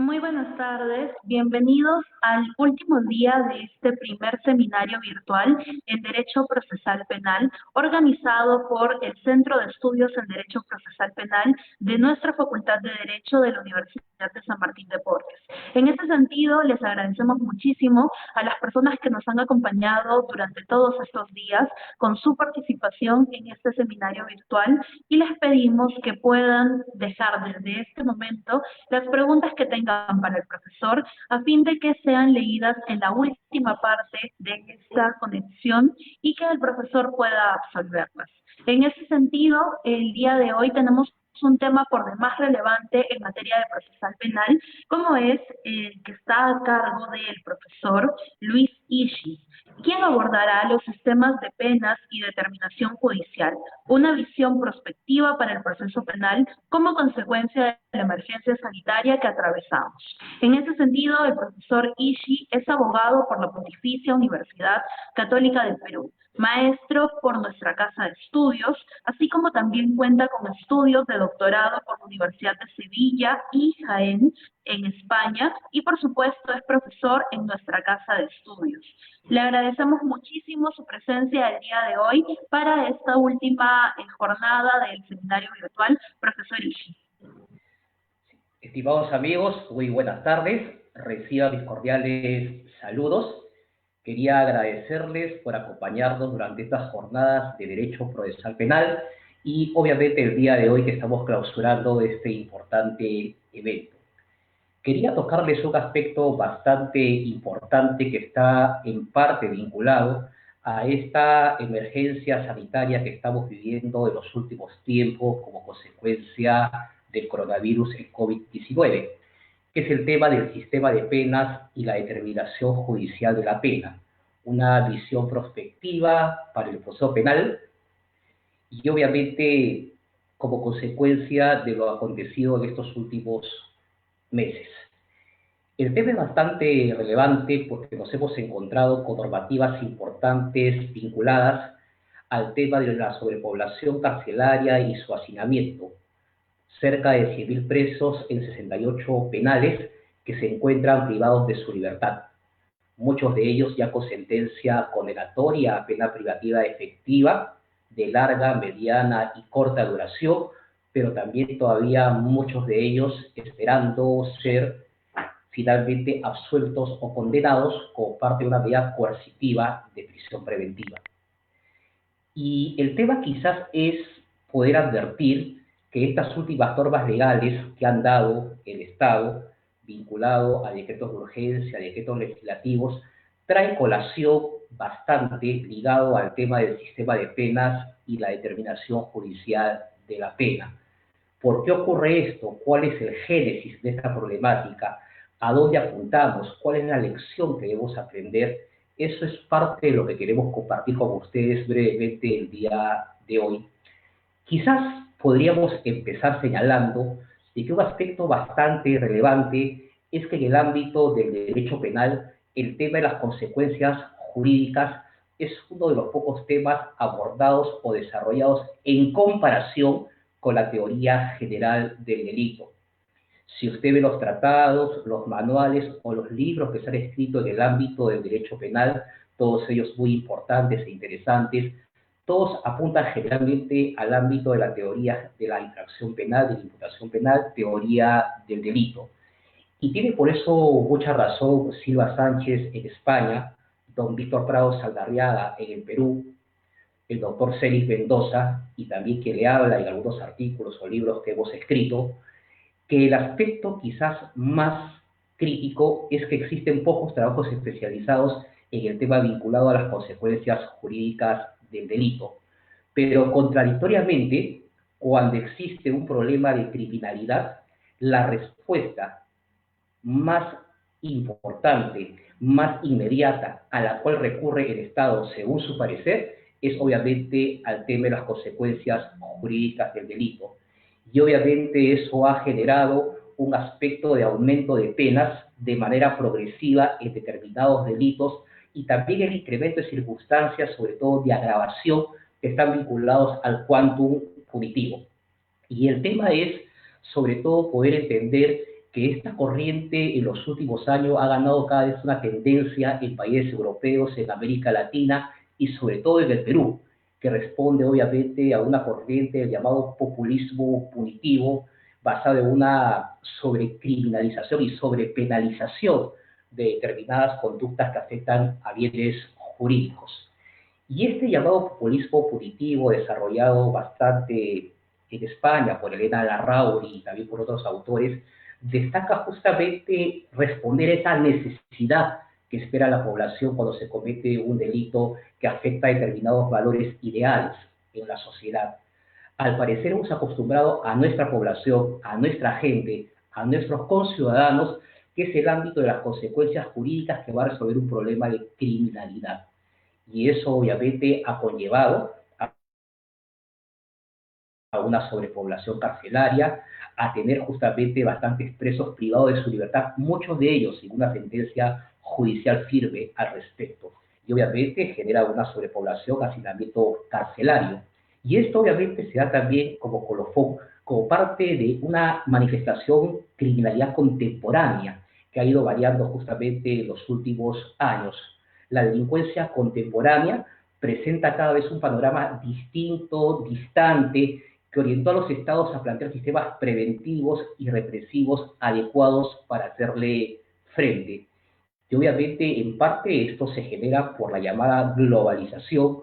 Muy buenas tardes, bienvenidos al último día de este primer seminario virtual en Derecho Procesal Penal, organizado por el Centro de Estudios en Derecho Procesal Penal de nuestra Facultad de Derecho de la Universidad de San Martín de Porres. En este sentido, les agradecemos muchísimo a las personas que nos han acompañado durante todos estos días con su participación en este seminario virtual y les pedimos que puedan dejar desde este momento las preguntas que tengan para el profesor a fin de que sean leídas en la última parte de esta conexión y que el profesor pueda absolverlas. En ese sentido, el día de hoy tenemos un tema por demás relevante en materia de procesal penal, como es el que está a cargo del profesor Luis Ishii, quien abordará los sistemas de penas y determinación judicial, una visión prospectiva para el proceso penal como consecuencia de la emergencia sanitaria que atravesamos. En ese sentido, el profesor Ishii es abogado por la Pontificia Universidad Católica del Perú, maestro por nuestra Casa de Estudios, así como también cuenta con estudios de doctorado por la Universidad de Sevilla y Jaén en España y por supuesto es profesor en nuestra Casa de Estudios. Le agradecemos muchísimo su presencia el día de hoy para esta última jornada del seminario virtual, profesor Ishii. Estimados amigos, muy buenas tardes. Reciban mis cordiales saludos. Quería agradecerles por acompañarnos durante estas jornadas de Derecho Procesal Penal y obviamente el día de hoy que estamos clausurando este importante evento. Quería tocarles un aspecto bastante importante que está en parte vinculado a esta emergencia sanitaria que estamos viviendo en los últimos tiempos como consecuencia del coronavirus, el COVID-19, que es el tema del sistema de penas y la determinación judicial de la pena, una visión prospectiva para el proceso penal y obviamente como consecuencia de lo acontecido en estos últimos meses. El tema es bastante relevante porque nos hemos encontrado con normativas importantes vinculadas al tema de la sobrepoblación carcelaria y su hacinamiento. Cerca de 100.000 presos en 68 penales que se encuentran privados de su libertad. Muchos de ellos ya con sentencia condenatoria a pena privativa efectiva de larga, mediana y corta duración, pero también todavía muchos de ellos esperando ser finalmente absueltos o condenados como parte de una medida coercitiva de prisión preventiva. Y el tema quizás es poder advertir que estas últimas normas legales que han dado el Estado, vinculado a decretos de urgencia, a decretos legislativos, traen colación bastante ligado al tema del sistema de penas y la determinación judicial de la pena. ¿Por qué ocurre esto? ¿Cuál es el génesis de esta problemática? ¿A dónde apuntamos? ¿Cuál es la lección que debemos aprender? Eso es parte de lo que queremos compartir con ustedes brevemente el día de hoy. Quizás podríamos empezar señalando de que un aspecto bastante relevante es que en el ámbito del derecho penal el tema de las consecuencias jurídicas es uno de los pocos temas abordados o desarrollados en comparación con la teoría general del delito. Si usted ve los tratados, los manuales o los libros que se han escrito en el ámbito del derecho penal, todos ellos muy importantes e interesantes, todos apuntan generalmente al ámbito de la teoría de la infracción penal, de la imputación penal, teoría del delito. Y tiene por eso mucha razón Silva Sánchez en España, don Víctor Prado Saldarriaga en el Perú, el doctor Celis Mendoza, y también que le habla en algunos artículos o libros que hemos escrito, que el aspecto quizás más crítico es que existen pocos trabajos especializados en el tema vinculado a las consecuencias jurídicas del delito. Pero contradictoriamente, cuando existe un problema de criminalidad, la respuesta más importante, más inmediata, a la cual recurre el Estado según su parecer, es obviamente al tema de las consecuencias jurídicas del delito. Y obviamente eso ha generado un aspecto de aumento de penas de manera progresiva en determinados delitos y también el incremento de circunstancias, sobre todo de agravación, que están vinculados al quantum punitivo. Y el tema es, sobre todo, poder entender que esta corriente en los últimos años ha ganado cada vez una tendencia en países europeos, en América Latina y sobre todo en el Perú, que responde obviamente a una corriente llamado populismo punitivo, basada en una sobrecriminalización y sobrepenalización de determinadas conductas que afectan a bienes jurídicos. Y este llamado populismo punitivo, desarrollado bastante en España por Elena Larrauri y también por otros autores, destaca justamente responder a esa necesidad que espera la población cuando se comete un delito que afecta a determinados valores ideales en la sociedad. Al parecer hemos acostumbrado a nuestra población, a nuestra gente, a nuestros conciudadanos, que es el ámbito de las consecuencias jurídicas que va a resolver un problema de criminalidad. Y eso obviamente ha conllevado a una sobrepoblación carcelaria, a tener justamente bastantes presos privados de su libertad, muchos de ellos sin una sentencia judicial firme al respecto. Y obviamente genera una sobrepoblación, hacinamiento carcelario. Y esto obviamente se da también como colofón, como parte de una manifestación criminalidad contemporánea que ha ido variando justamente en los últimos años. La delincuencia contemporánea presenta cada vez un panorama distinto, distante, que orientó a los estados a plantear sistemas preventivos y represivos adecuados para hacerle frente. Y obviamente, en parte, esto se genera por la llamada globalización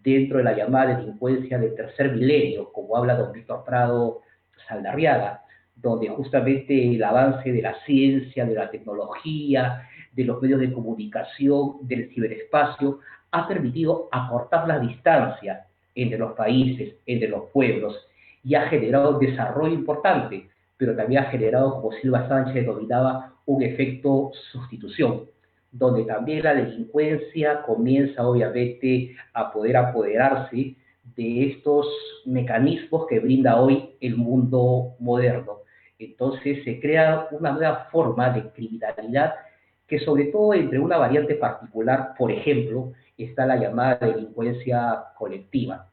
dentro de la llamada delincuencia del tercer milenio, como habla don Víctor Prado Saldarriaga, donde justamente el avance de la ciencia, de la tecnología, de los medios de comunicación, del ciberespacio, ha permitido acortar la distancia entre los países, entre los pueblos, y ha generado desarrollo importante, pero también ha generado, como Silva Sánchez denominaba, un efecto sustitución, donde también la delincuencia comienza obviamente a poder apoderarse de estos mecanismos que brinda hoy el mundo moderno. Entonces se crea una nueva forma de criminalidad que sobre todo entre una variante particular, por ejemplo, está la llamada delincuencia colectiva.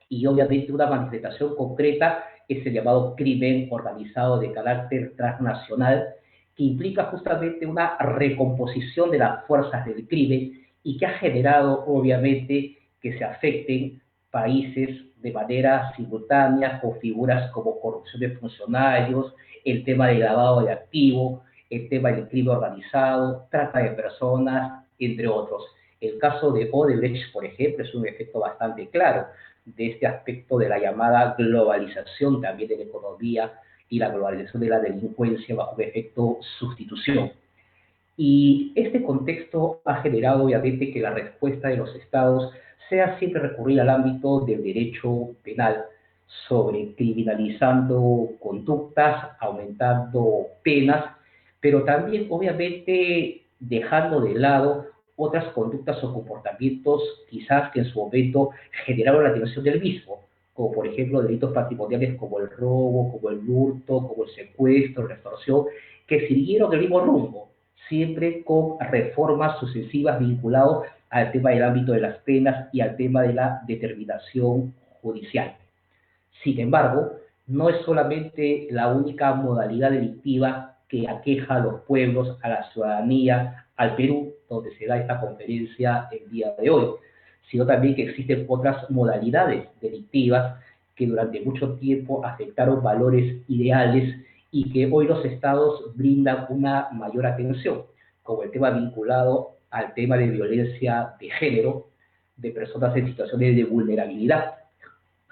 Y obviamente una manifestación concreta es el llamado crimen organizado de carácter transnacional, que implica justamente una recomposición de las fuerzas del crimen y que ha generado obviamente que se afecten países de manera simultánea con figuras como corrupción de funcionarios, el tema del lavado de activos, el tema del crimen organizado, trata de personas, entre otros. El caso de Odebrecht, por ejemplo, es un efecto bastante claro de este aspecto de la llamada globalización también de la economía y la globalización de la delincuencia bajo un efecto sustitución. Y este contexto ha generado obviamente que la respuesta de los estados sea siempre recurrir al ámbito del derecho penal, sobre criminalizando conductas, aumentando penas, pero también obviamente dejando de lado otras conductas o comportamientos quizás que en su momento generaron la atención del mismo, como por ejemplo delitos patrimoniales como el robo, como el hurto, como el secuestro, la extorsión, que siguieron el mismo rumbo, siempre con reformas sucesivas vinculadas al tema del ámbito de las penas y al tema de la determinación judicial. Sin embargo, no es solamente la única modalidad delictiva que aqueja a los pueblos, a la ciudadanía, al Perú, donde se da esta conferencia el día de hoy, sino también que existen otras modalidades delictivas que durante mucho tiempo afectaron valores ideales y que hoy los estados brindan una mayor atención, como el tema vinculado al tema de violencia de género, de personas en situaciones de vulnerabilidad,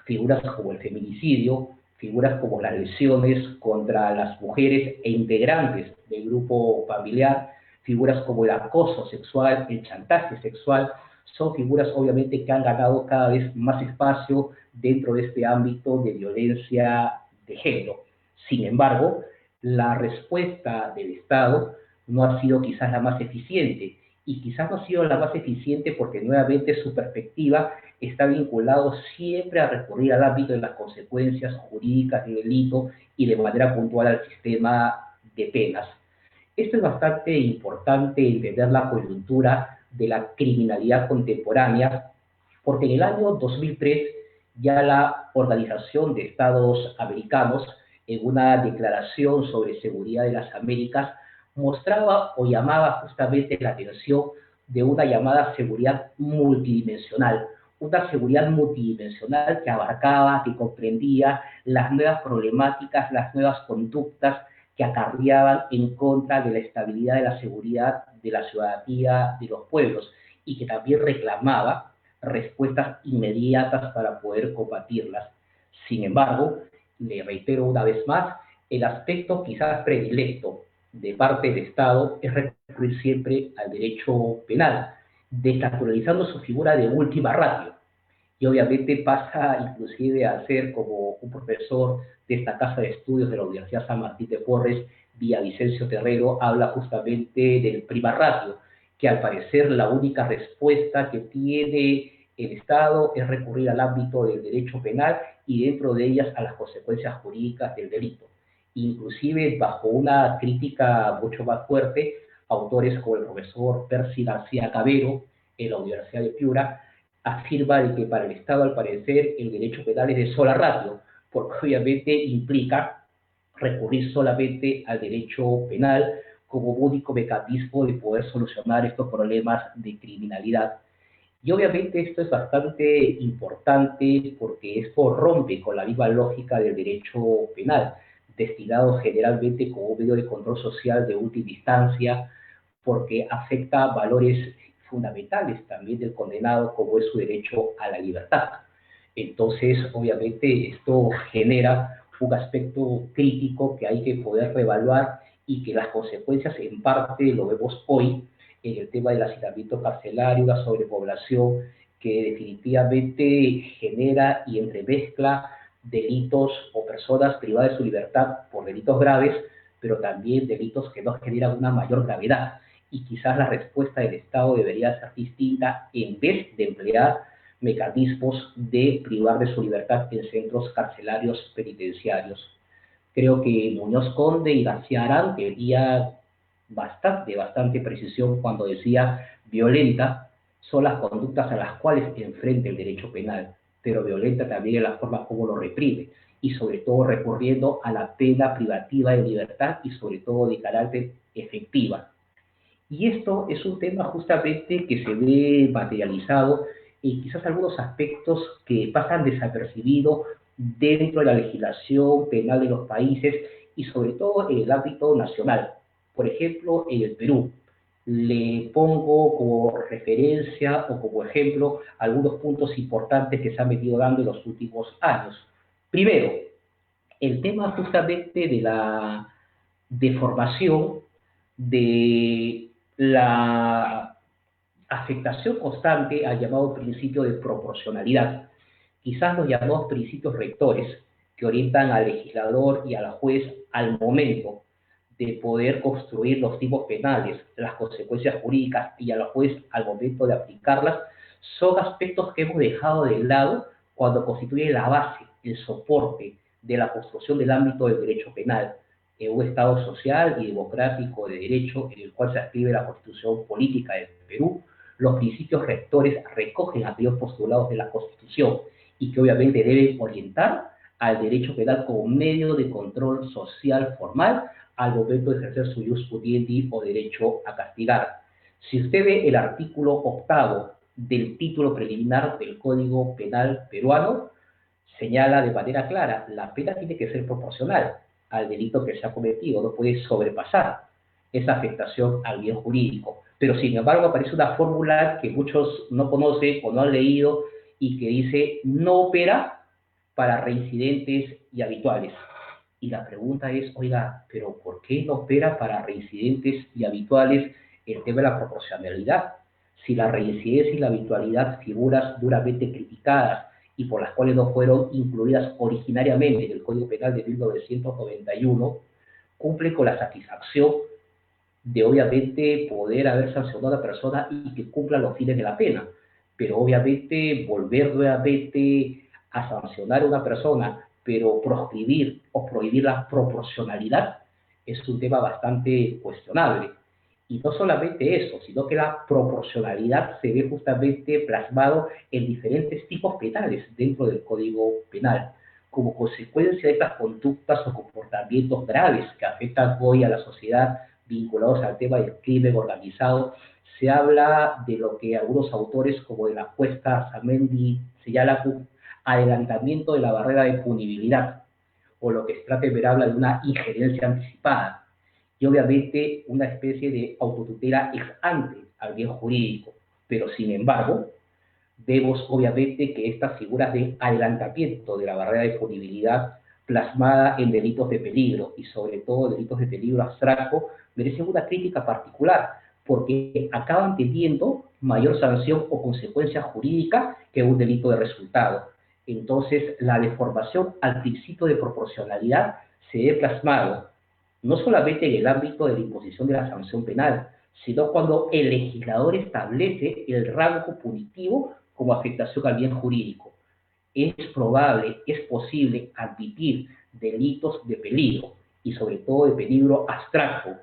figuras como el feminicidio, figuras como las lesiones contra las mujeres e integrantes del grupo familiar, figuras como el acoso sexual, el chantaje sexual, son figuras obviamente que han ganado cada vez más espacio dentro de este ámbito de violencia de género. Sin embargo, la respuesta del Estado no ha sido quizás la más eficiente, y quizás no ha sido la más eficiente porque nuevamente su perspectiva está vinculado siempre a recurrir al ámbito de las consecuencias jurídicas del delito y de manera puntual al sistema de penas. Esto es bastante importante entender la coyuntura de la criminalidad contemporánea, porque en el año 2003 ya la Organización de Estados Americanos en una declaración sobre seguridad de las Américas, mostraba o llamaba justamente la atención de una llamada seguridad multidimensional que abarcaba, que comprendía las nuevas problemáticas, las nuevas conductas que acarreaban en contra de la estabilidad de la seguridad de la ciudadanía de los pueblos y que también reclamaba respuestas inmediatas para poder combatirlas. Sin embargo, le reitero una vez más, el aspecto quizás predilecto de parte del Estado es recurrir siempre al derecho penal, desnaturalizando su figura de última ratio. Y obviamente pasa inclusive a ser como un profesor de esta casa de estudios de la Universidad San Martín de Porres, Villavicencio Terrero, habla justamente del prima ratio, que al parecer la única respuesta que tiene el Estado es recurrir al ámbito del derecho penal y dentro de ellas a las consecuencias jurídicas del delito. Inclusive bajo una crítica mucho más fuerte, autores como el profesor Percy García Cabero en la Universidad de Piura afirma de que para el Estado, al parecer, el derecho penal es de sola ratio, porque obviamente implica recurrir solamente al derecho penal como único mecanismo de poder solucionar estos problemas de criminalidad. Y obviamente esto es bastante importante porque esto rompe con la misma lógica del derecho penal, destinado generalmente como un medio de control social de última instancia, porque afecta valores fundamentales también del condenado, como es su derecho a la libertad. Entonces, obviamente, esto genera un aspecto crítico que hay que poder reevaluar y que las consecuencias en parte lo vemos hoy en el tema del hacinamiento carcelario, la sobrepoblación, que definitivamente genera y entremezcla delitos o personas privadas de su libertad por delitos graves, pero también delitos que no generan una mayor gravedad. Y quizás la respuesta del Estado debería ser distinta en vez de emplear mecanismos de privar de su libertad en centros carcelarios penitenciarios. Creo que Muñoz Conde y García Arán tenía bastante precisión cuando decía violenta son las conductas a las cuales enfrenta el derecho penal, pero violenta también es la forma como lo reprime, y sobre todo recurriendo a la pena privativa de libertad y sobre todo de carácter efectiva. Y esto es un tema justamente que se ve materializado en quizás algunos aspectos que pasan desapercibidos dentro de la legislación penal de los países y sobre todo en el ámbito nacional. Por ejemplo, en el Perú, le pongo como referencia o como ejemplo algunos puntos importantes que se han venido dando en los últimos años. Primero, el tema justamente de la deformación de la afectación constante al llamado principio de proporcionalidad. Quizás los llamados principios rectores que orientan al legislador y al juez al momento de poder construir los tipos penales, las consecuencias jurídicas y al juez al momento de aplicarlas, son aspectos que hemos dejado de lado cuando constituye la base, el soporte de la construcción del ámbito del derecho penal en un Estado social y democrático de derecho en el cual se escribe la Constitución Política del Perú. Los principios rectores recogen aquellos postulados de la Constitución y que obviamente deben orientar al derecho penal como medio de control social formal al momento de ejercer su ius pudiendi o derecho a castigar. Si usted ve el artículo 8 del título preliminar del Código Penal peruano, señala de manera clara, la pena tiene que ser proporcional al delito que se ha cometido, no puede sobrepasar esa afectación al bien jurídico. Pero sin embargo aparece una fórmula que muchos no conocen o no han leído y que dice no opera para reincidentes y habituales. Y la pregunta es, oiga, ¿pero por qué no opera para reincidentes y habituales el tema de la proporcionalidad? Si la reincidencia y la habitualidad, figuras duramente criticadas y por las cuales no fueron incluidas originariamente en el Código Penal de 1991, cumple con la satisfacción de obviamente poder haber sancionado a la persona y que cumpla los fines de la pena. Pero obviamente volver nuevamente a sancionar a una persona, pero proscribir o prohibir la proporcionalidad es un tema bastante cuestionable. Y no solamente eso, sino que la proporcionalidad se ve justamente plasmado en diferentes tipos penales dentro del Código Penal. como consecuencia de estas conductas o comportamientos graves que afectan hoy a la sociedad vinculados al tema del crimen organizado, se habla de lo que algunos autores, como de la Cuesta Samendi, señalan un adelantamiento de la barrera de punibilidad, o lo que Strattenberg habla de una injerencia anticipada, y obviamente una especie de autotutela ex ante al bien jurídico. Pero sin embargo, vemos obviamente que estas figuras de adelantamiento de la barrera de punibilidad plasmada en delitos de peligro y sobre todo delitos de peligro abstracto merecen una crítica particular porque acaban teniendo mayor sanción o consecuencia jurídica que un delito de resultado. Entonces, la deformación al principio de proporcionalidad se ve plasmado no solamente en el ámbito de la imposición de la sanción penal, sino cuando el legislador establece el rango punitivo como afectación al bien jurídico. Es probable, es posible admitir delitos de peligro y sobre todo de peligro abstracto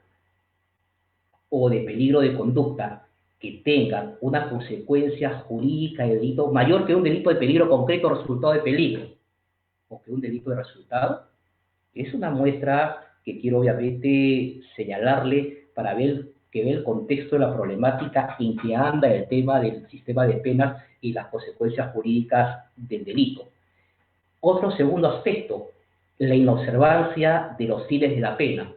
o de peligro de conducta que tengan una consecuencia jurídica de delito mayor que un delito de peligro concreto resultado de peligro o que un delito de resultado. Es una muestra que quiero obviamente señalarle para ver que ve el contexto de la problemática en que anda el tema del sistema de penas y las consecuencias jurídicas del delito. Otro segundo aspecto, la inobservancia de los fines de la pena.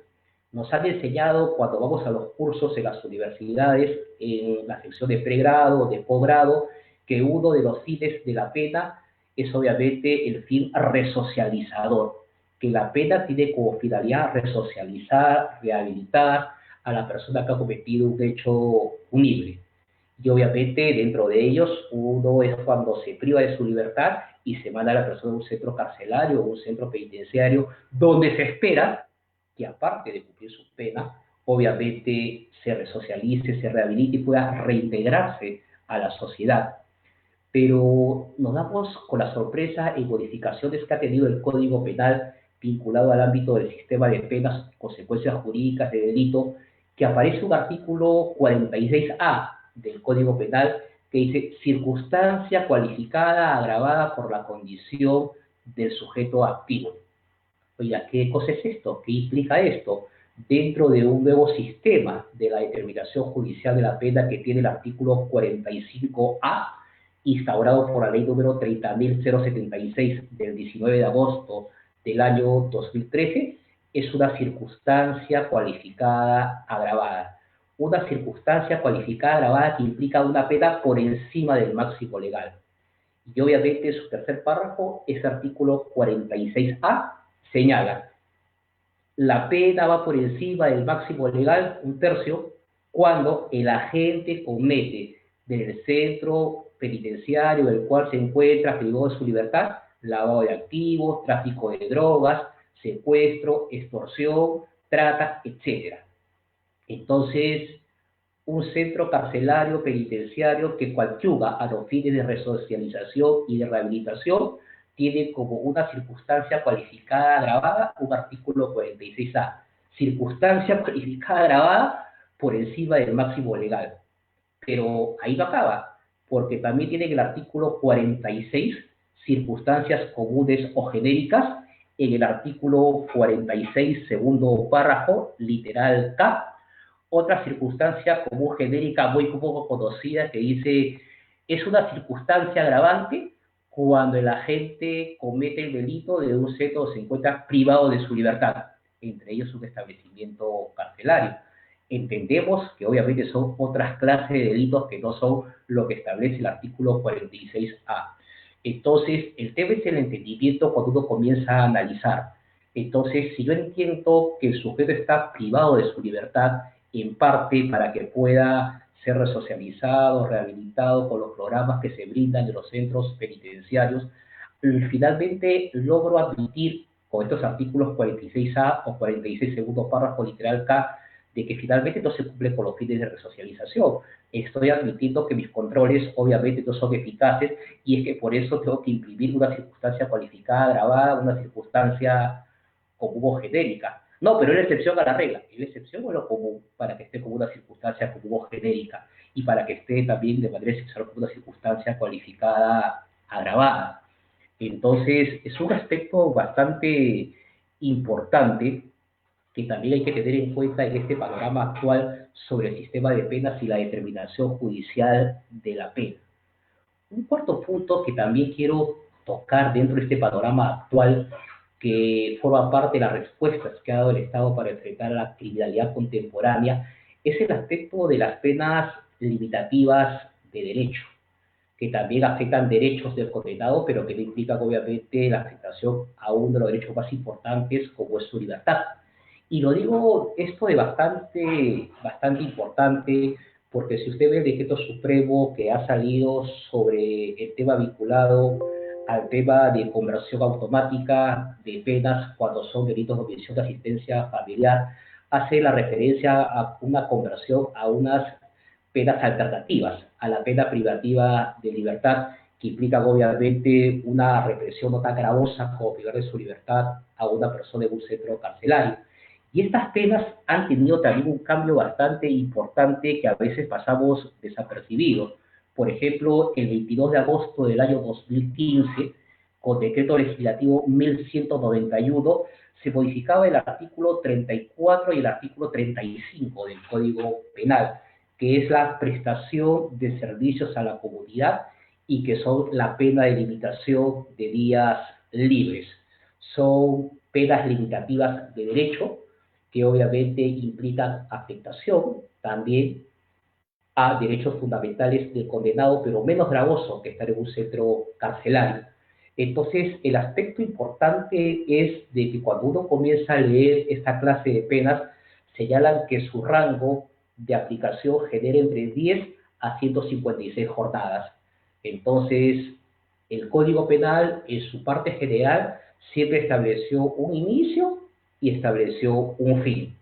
Nos han enseñado cuando vamos a los cursos en las universidades, en la sección de pregrado, de posgrado, que uno de los fines de la pena es obviamente el fin resocializador, que la pena tiene como finalidad resocializar, rehabilitar a la persona que ha cometido un hecho punible. Y obviamente dentro de ellos uno es cuando se priva de su libertad y se manda a la persona a un centro carcelario o un centro penitenciario donde se espera que aparte de cumplir su pena, obviamente se resocialice, se rehabilite y pueda reintegrarse a la sociedad. Pero nos damos con la sorpresa en modificaciones que ha tenido el Código Penal vinculado al ámbito del sistema de penas, consecuencias jurídicas de delito, que aparece un artículo 46A del Código Penal que dice circunstancia cualificada agravada por la condición del sujeto activo. Oye, ¿qué cosa es esto? ¿Qué implica esto? Dentro de un nuevo sistema de la determinación judicial de la pena que tiene el artículo 45A, instaurado por la ley número 30.076 del 19 de agosto del año 2013, es una circunstancia cualificada agravada. Una circunstancia cualificada agravada que implica una pena por encima del máximo legal. Y obviamente su tercer párrafo, ese artículo 46A, señala, la pena va por encima del máximo legal, un tercio, cuando el agente comete del centro penitenciario del cual se encuentra privado de su libertad, lavado de activos, tráfico de drogas, secuestro, extorsión, trata, etc. Entonces, un centro carcelario penitenciario que coadyuva a los fines de resocialización y de rehabilitación tiene como una circunstancia cualificada agravada un artículo 46A. Circunstancia cualificada agravada por encima del máximo legal. Pero ahí no acaba, porque también tiene el artículo 46, circunstancias comunes o genéricas, en el artículo 46, segundo párrafo, literal K, otra circunstancia común genérica muy poco conocida que dice es una circunstancia agravante cuando el agente comete el delito de un centro o se encuentra privado de su libertad, entre ellos un establecimiento carcelario. Entendemos que obviamente son otras clases de delitos que no son lo que establece el artículo 46A. Entonces, el tema es el entendimiento cuando uno comienza a analizar. Entonces, si yo entiendo que el sujeto está privado de su libertad, en parte para que pueda ser resocializado, rehabilitado con los programas que se brindan de los centros penitenciarios, finalmente logro admitir con estos artículos 46A o 46 segundo párrafo literal K de que finalmente no se cumple con los fines de resocialización. Estoy admitiendo que mis controles obviamente no son eficaces y es que por eso tengo que imprimir una circunstancia cualificada agravada, una circunstancia común o genérica. No, pero es la excepción a la regla. Es la excepción o lo común para que esté como una circunstancia común o genérica y para que esté también de manera excepcional como una circunstancia cualificada agravada. Entonces, es un aspecto bastante importante que también hay que tener en cuenta en este panorama actual sobre el sistema de penas y la determinación judicial de la pena. Un cuarto punto que también quiero tocar dentro de este panorama actual, que forma parte de las respuestas que ha dado el Estado para enfrentar a la criminalidad contemporánea, es el aspecto de las penas limitativas de derecho, que también afectan derechos del condenado, pero que no implican obviamente la afectación a uno de los derechos más importantes como es su libertad. Y lo digo esto de bastante importante, porque si usted ve el decreto supremo que ha salido sobre el tema vinculado al tema de conversión automática de penas cuando son delitos de omisión de asistencia familiar, hace la referencia a una conversión a unas penas alternativas a la pena privativa de libertad, que implican obviamente una represión no tan gravosa como privar de su libertad a una persona en un centro carcelario. Y estas penas han tenido también un cambio bastante importante que a veces pasamos desapercibido. Por ejemplo, el 22 de agosto del año 2015, con decreto legislativo 1191, se modificaba el artículo 34 y el artículo 35 del Código Penal, que es la prestación de servicios a la comunidad y que son la pena de limitación de días libres. Son penas limitativas de derecho que obviamente implican afectación también a derechos fundamentales del condenado, pero menos gravoso que estar en un centro carcelario. Entonces, el aspecto importante es de que cuando uno comienza a leer esta clase de penas, señalan que su rango de aplicación genera entre 10 a 156 jornadas. Entonces, el Código Penal, en su parte general, siempre estableció un inicio y estableció un fin.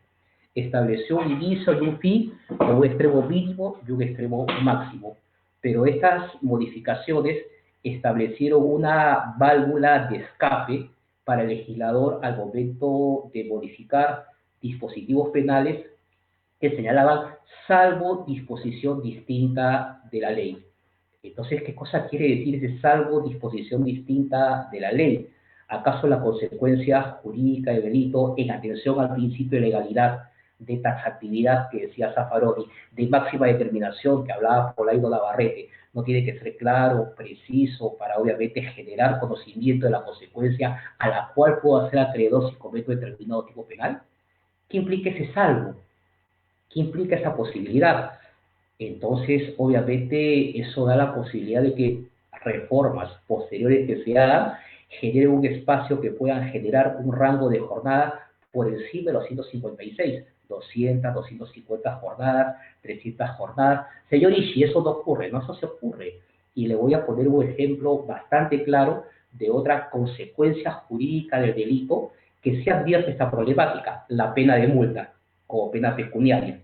Estableció un inicio y un fin, con un extremo mínimo y un extremo máximo. Pero estas modificaciones establecieron una válvula de escape para el legislador al momento de modificar dispositivos penales que señalaban salvo disposición distinta de la ley. Entonces, ¿qué cosa quiere decir ese salvo disposición distinta de la ley? ¿Acaso la consecuencia jurídica del delito, en atención al principio de legalidad, de taxatividad que decía Zaffaroni, de máxima determinación que hablaba Polaino Navarrete, no tiene que ser claro, preciso, para obviamente generar conocimiento de la consecuencia a la cual puedo hacer acreedor si cometo determinado tipo penal? ¿Qué implica ese salvo? ¿Qué implica esa posibilidad? Entonces, obviamente, eso da la posibilidad de que reformas posteriores que se hagan generen un espacio que puedan generar un rango de jornada por encima de los 156, 200, 250 jornadas, 300 jornadas. Señor Ishii, eso no ocurre, no, eso se ocurre. Y le voy a poner un ejemplo bastante claro de otra consecuencia jurídica del delito que se advierte esta problemática, la pena de multa como pena pecuniaria.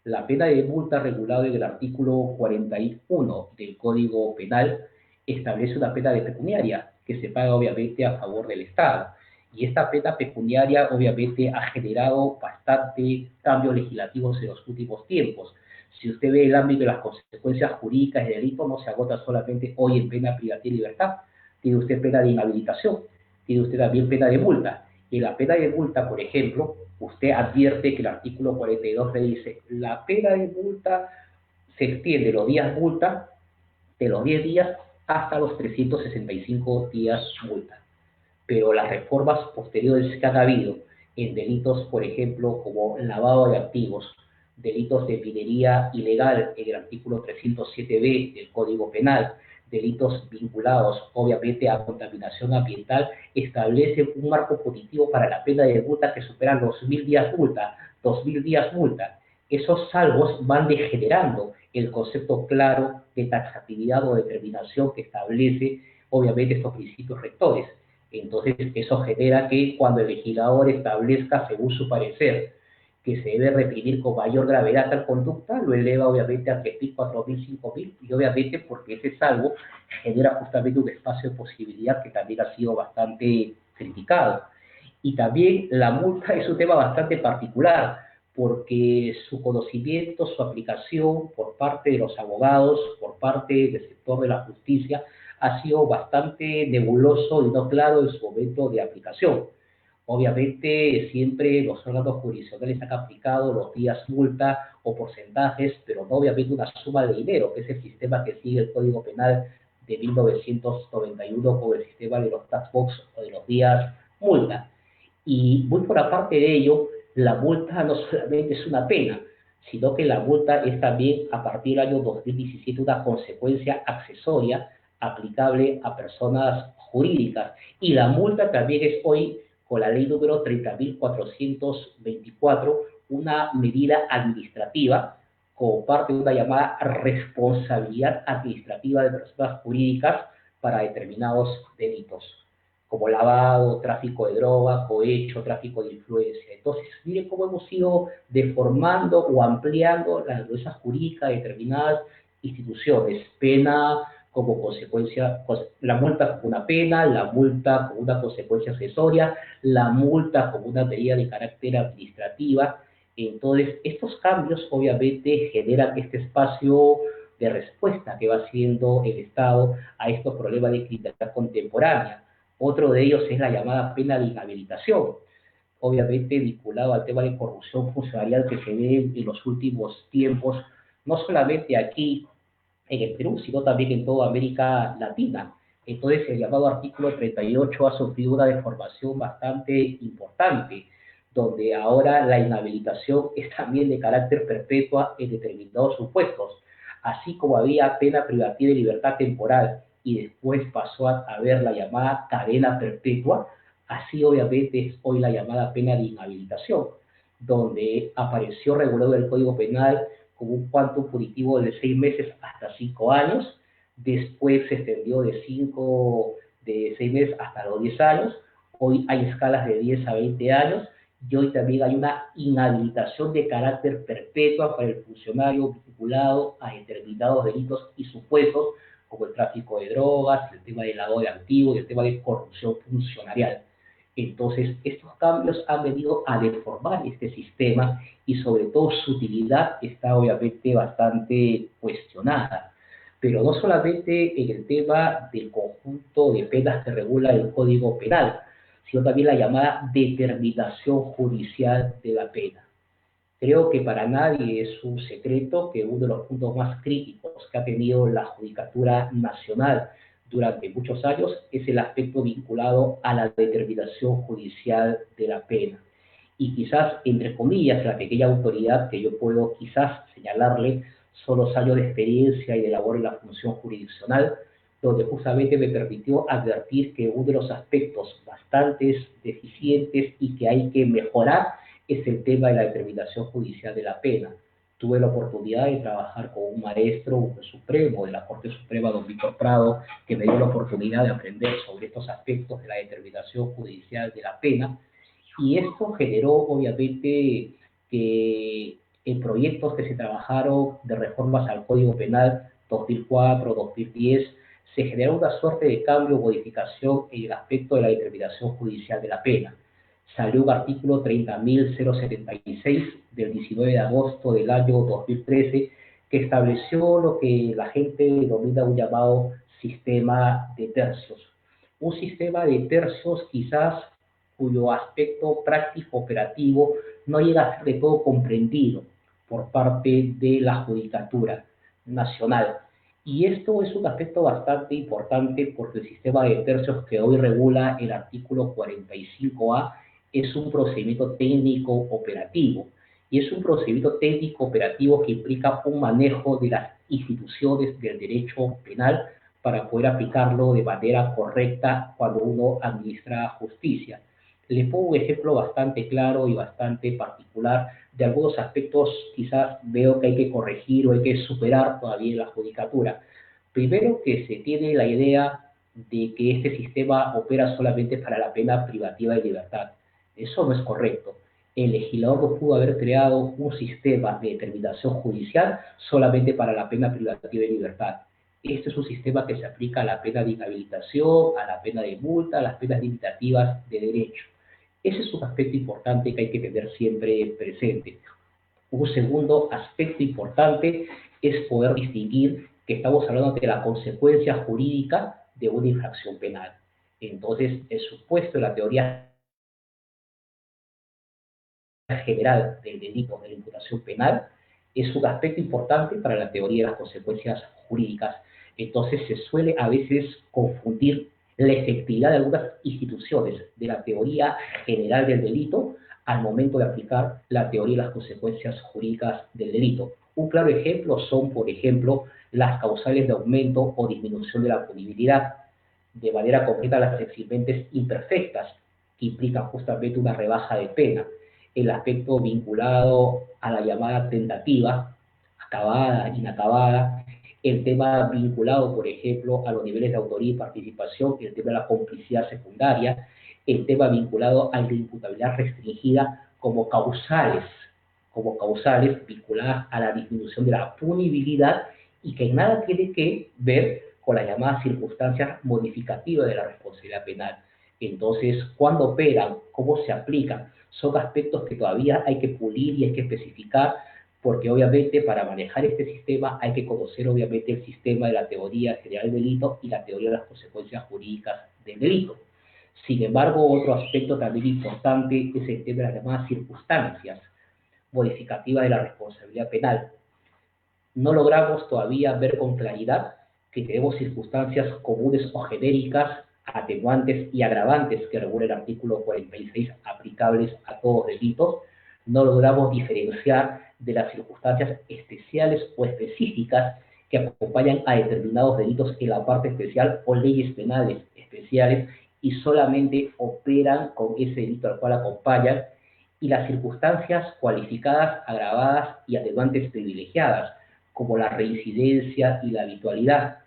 La pena de multa regulada en el artículo 41 del Código Penal establece una pena de pecuniaria que se paga obviamente a favor del Estado. Y esta pena pecuniaria obviamente ha generado bastante cambios legislativos en los últimos tiempos. Si usted ve el ámbito de las consecuencias jurídicas del delito, no se agota solamente hoy en pena privativa de libertad. Tiene usted pena de inhabilitación, tiene usted también pena de multa. Y la pena de multa, por ejemplo, usted advierte que el artículo 42 le dice, la pena de multa se extiende los días multa de los 10 días hasta los 365 días multa. Pero las reformas posteriores que han habido en delitos, por ejemplo, como lavado de activos, delitos de minería ilegal en el artículo 307b del Código Penal, delitos vinculados obviamente a contaminación ambiental, establece un marco punitivo para la pena de multa que supera los 1000 días multa, 2000 días multa. Esos salvos van degenerando el concepto claro de taxatividad o determinación que establece obviamente estos principios rectores. Entonces, eso genera que cuando el legislador establezca, según su parecer, que se debe reprimir con mayor gravedad tal conducta, lo eleva obviamente a 3.000, 4.000, 5.000, y obviamente porque ese salvo genera justamente un espacio de posibilidad que también ha sido bastante criticado. Y también la multa es un tema bastante particular, porque su conocimiento, su aplicación por parte de los abogados, por parte del sector de la justicia, ha sido bastante nebuloso y no claro en su momento de aplicación. Obviamente, siempre los órganos jurisdiccionales han aplicado los días multa o porcentajes, pero no obviamente una suma de dinero, que es el sistema que sigue el Código Penal de 1991 con el sistema de los tax box o de los días multa. Y muy por aparte de ello, la multa no solamente es una pena, sino que la multa es también, a partir del año 2017, una consecuencia accesoria aplicable a personas jurídicas. Y la multa también es hoy, con la ley número 30.424, una medida administrativa como parte de una llamada responsabilidad administrativa de personas jurídicas para determinados delitos, como lavado, tráfico de droga, cohecho, tráfico de influencia. Entonces, miren cómo hemos ido deformando o ampliando la naturaleza jurídica de determinadas instituciones. Pena como consecuencia, la multa como una pena, la multa como una consecuencia accesoria, la multa como una medida de carácter administrativa. Entonces, estos cambios obviamente generan este espacio de respuesta que va haciendo el Estado a estos problemas de criminalidad contemporánea. Otro de ellos es la llamada pena de inhabilitación, obviamente vinculado al tema de corrupción funcionarial que se ve en los últimos tiempos, no solamente aquí en el Perú, sino también en toda América Latina. Entonces, el llamado artículo 38 ha sufrido una deformación bastante importante, donde ahora la inhabilitación es también de carácter perpetua en determinados supuestos, así como había pena privativa de libertad temporal y después pasó a haber la llamada cadena perpetua, así obviamente es hoy la llamada pena de inhabilitación, donde apareció regulado en el Código Penal como un cuantum punitivo de 6 meses hasta 5 años, después se extendió de 6 meses hasta los 10 años, hoy hay escalas de 10 a 20 años, y hoy también hay una inhabilitación de carácter perpetua para el funcionario vinculado a determinados delitos y supuestos, como el tráfico de drogas, el tema del lavado de activos y el tema de corrupción funcionarial. Entonces, estos cambios han venido a deformar este sistema y sobre todo su utilidad está obviamente bastante cuestionada. Pero no solamente en el tema del conjunto de penas que regula el Código Penal, sino también la llamada determinación judicial de la pena. Creo que para nadie es un secreto que uno de los puntos más críticos que ha tenido la Judicatura Nacional durante muchos años es el aspecto vinculado a la determinación judicial de la pena. Y quizás, entre comillas, la pequeña autoridad que yo puedo quizás señalarle son los años de experiencia y de labor en la función jurisdiccional, donde justamente me permitió advertir que uno de los aspectos bastante deficientes y que hay que mejorar es el tema de la determinación judicial de la pena. Tuve la oportunidad de trabajar con un maestro, un juez supremo de la Corte Suprema, don Víctor Prado, que me dio la oportunidad de aprender sobre estos aspectos de la determinación judicial de la pena, y esto generó obviamente que en proyectos que se trabajaron de reformas al Código Penal 2004, 2010, se generó una suerte de cambio o modificación en el aspecto de la determinación judicial de la pena. Salió un artículo 30.076 del 19 de agosto del año 2013 que estableció lo que la gente denomina un llamado sistema de tercios. Un sistema de tercios quizás cuyo aspecto práctico operativo no llega a ser de todo comprendido por parte de la Judicatura Nacional. Y esto es un aspecto bastante importante porque el sistema de tercios que hoy regula el artículo 45A es un procedimiento técnico operativo. Y es un procedimiento técnico operativo que implica un manejo de las instituciones del derecho penal para poder aplicarlo de manera correcta cuando uno administra justicia. Les pongo un ejemplo bastante claro y bastante particular de algunos aspectos quizás veo que hay que corregir o hay que superar todavía en la judicatura. Primero, que se tiene la idea de que este sistema opera solamente para la pena privativa de libertad. Eso no es correcto. El legislador no pudo haber creado un sistema de determinación judicial solamente para la pena privativa de libertad. Este es un sistema que se aplica a la pena de inhabilitación, a la pena de multa, a las penas limitativas de derecho. Ese es un aspecto importante que hay que tener siempre presente. Un segundo aspecto importante es poder distinguir que estamos hablando de la consecuencia jurídica de una infracción penal. Entonces, el supuesto de la teoría general del delito de la imputación penal es un aspecto importante para la teoría de las consecuencias jurídicas. Entonces se suele a veces confundir la efectividad de algunas instituciones de la teoría general del delito al momento de aplicar la teoría de las consecuencias jurídicas del delito. Un claro ejemplo son, por ejemplo, las causales de aumento o disminución de la punibilidad, de manera concreta las eximentes imperfectas, que implican justamente una rebaja de pena, el aspecto vinculado a la llamada tentativa, acabada, inacabada, el tema vinculado, por ejemplo, a los niveles de autoría y participación, el tema de la complicidad secundaria, el tema vinculado a la imputabilidad restringida como causales vinculadas a la disminución de la punibilidad y que nada tiene que ver con las llamadas circunstancias modificativas de la responsabilidad penal. Entonces, ¿cuándo operan? ¿Cómo se aplican? Son aspectos que todavía hay que pulir y hay que especificar, porque obviamente para manejar este sistema hay que conocer obviamente el sistema de la teoría general del delito y la teoría de las consecuencias jurídicas del delito. Sin embargo, otro aspecto también importante es el tema de las llamadas circunstancias modificativas de la responsabilidad penal. No logramos todavía ver con claridad que tenemos circunstancias comunes o genéricas, atenuantes y agravantes que regula el artículo 46 aplicables a todos los delitos. No logramos diferenciar de las circunstancias especiales o específicas que acompañan a determinados delitos en la parte especial o leyes penales especiales y solamente operan con ese delito al cual acompañan, y las circunstancias cualificadas, agravadas y atenuantes privilegiadas, como la reincidencia y la habitualidad.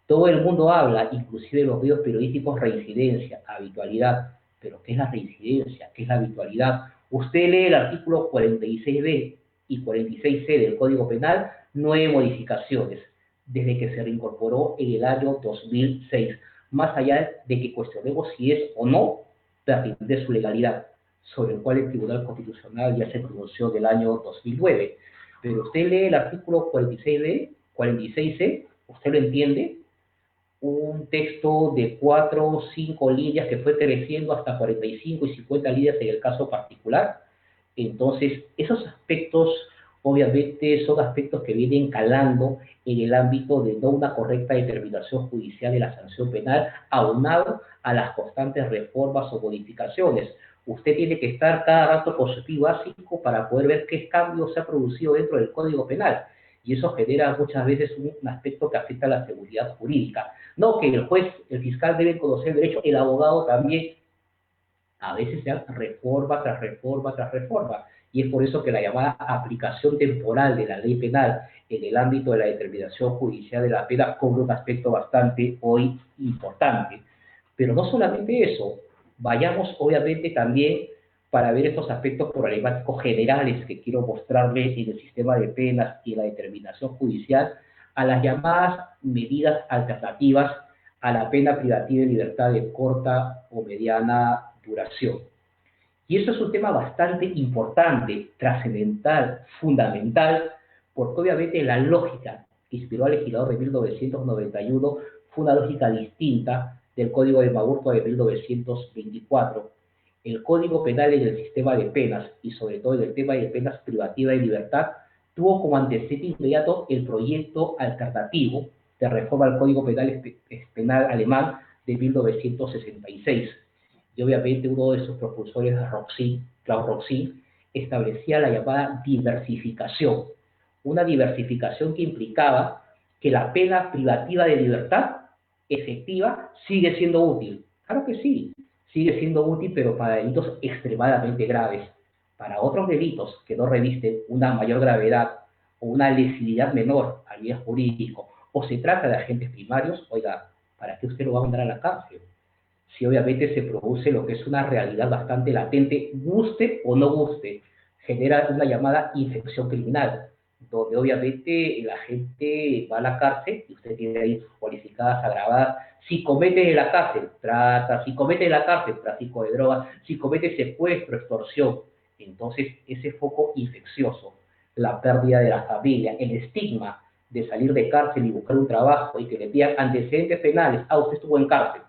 Todo el mundo habla, inclusive en los medios periodísticos, reincidencia, habitualidad. Pero ¿qué es la reincidencia? ¿Qué es la habitualidad? Usted lee el artículo 46b y 46c del Código Penal, no hay modificaciones desde que se reincorporó en el año 2006, más allá de que cuestionemos si es o no pertinente su legalidad, sobre el cual el Tribunal Constitucional ya se pronunció del año 2009. Pero usted lee el artículo 46b, 46c, usted lo entiende, un texto de 4 o 5 líneas que fue creciendo hasta 45 y 50 líneas en el caso particular. Entonces, esos aspectos obviamente son aspectos que vienen calando en el ámbito de no una correcta determinación judicial de la sanción penal, aunado a las constantes reformas o modificaciones. Usted tiene que estar cada rato con su PIB básico para poder ver qué cambios se ha producido dentro del Código Penal. Y eso genera muchas veces un aspecto que afecta a la seguridad jurídica. No que el juez, el fiscal deben conocer el derecho, el abogado también. A veces se hace reforma tras reforma tras reforma. Y es por eso que la llamada aplicación temporal de la ley penal en el ámbito de la determinación judicial de la pena cobra un aspecto bastante hoy importante. Pero no solamente eso, vayamos obviamente también para ver estos aspectos problemáticos generales que quiero mostrarles en el sistema de penas y en la determinación judicial, a las llamadas medidas alternativas a la pena privativa de libertad de corta o mediana duración. Y eso es un tema bastante importante, trascendental, fundamental, porque obviamente la lógica que inspiró al legislador de 1991 fue una lógica distinta del Código de Maurto de 1924. El Código Penal en el sistema de penas, y sobre todo en el tema de penas privativas de libertad, tuvo como antecedente inmediato el proyecto alternativo de reforma al Código Penal alemán de 1966. Y obviamente uno de sus propulsores, Klaus Roxin, establecía la llamada diversificación. Una diversificación que implicaba que la pena privativa de libertad efectiva sigue siendo útil. Claro que sí, sigue siendo útil, pero para delitos extremadamente graves. Para otros delitos que no revisten una mayor gravedad o una lesividad menor a nivel jurídico, o se trata de agentes primarios, oiga, ¿para qué usted lo va a mandar a la cárcel? Si obviamente se produce lo que es una realidad bastante latente, guste o no guste, genera una llamada infección criminal, donde obviamente la gente va a la cárcel y usted tiene ahí cualificadas, agravadas, si comete en la cárcel trata, si comete en la cárcel tráfico de drogas, si comete secuestro, extorsión, entonces ese foco infeccioso, la pérdida de la familia, el estigma de salir de cárcel y buscar un trabajo y que le pidan antecedentes penales, usted estuvo en cárcel.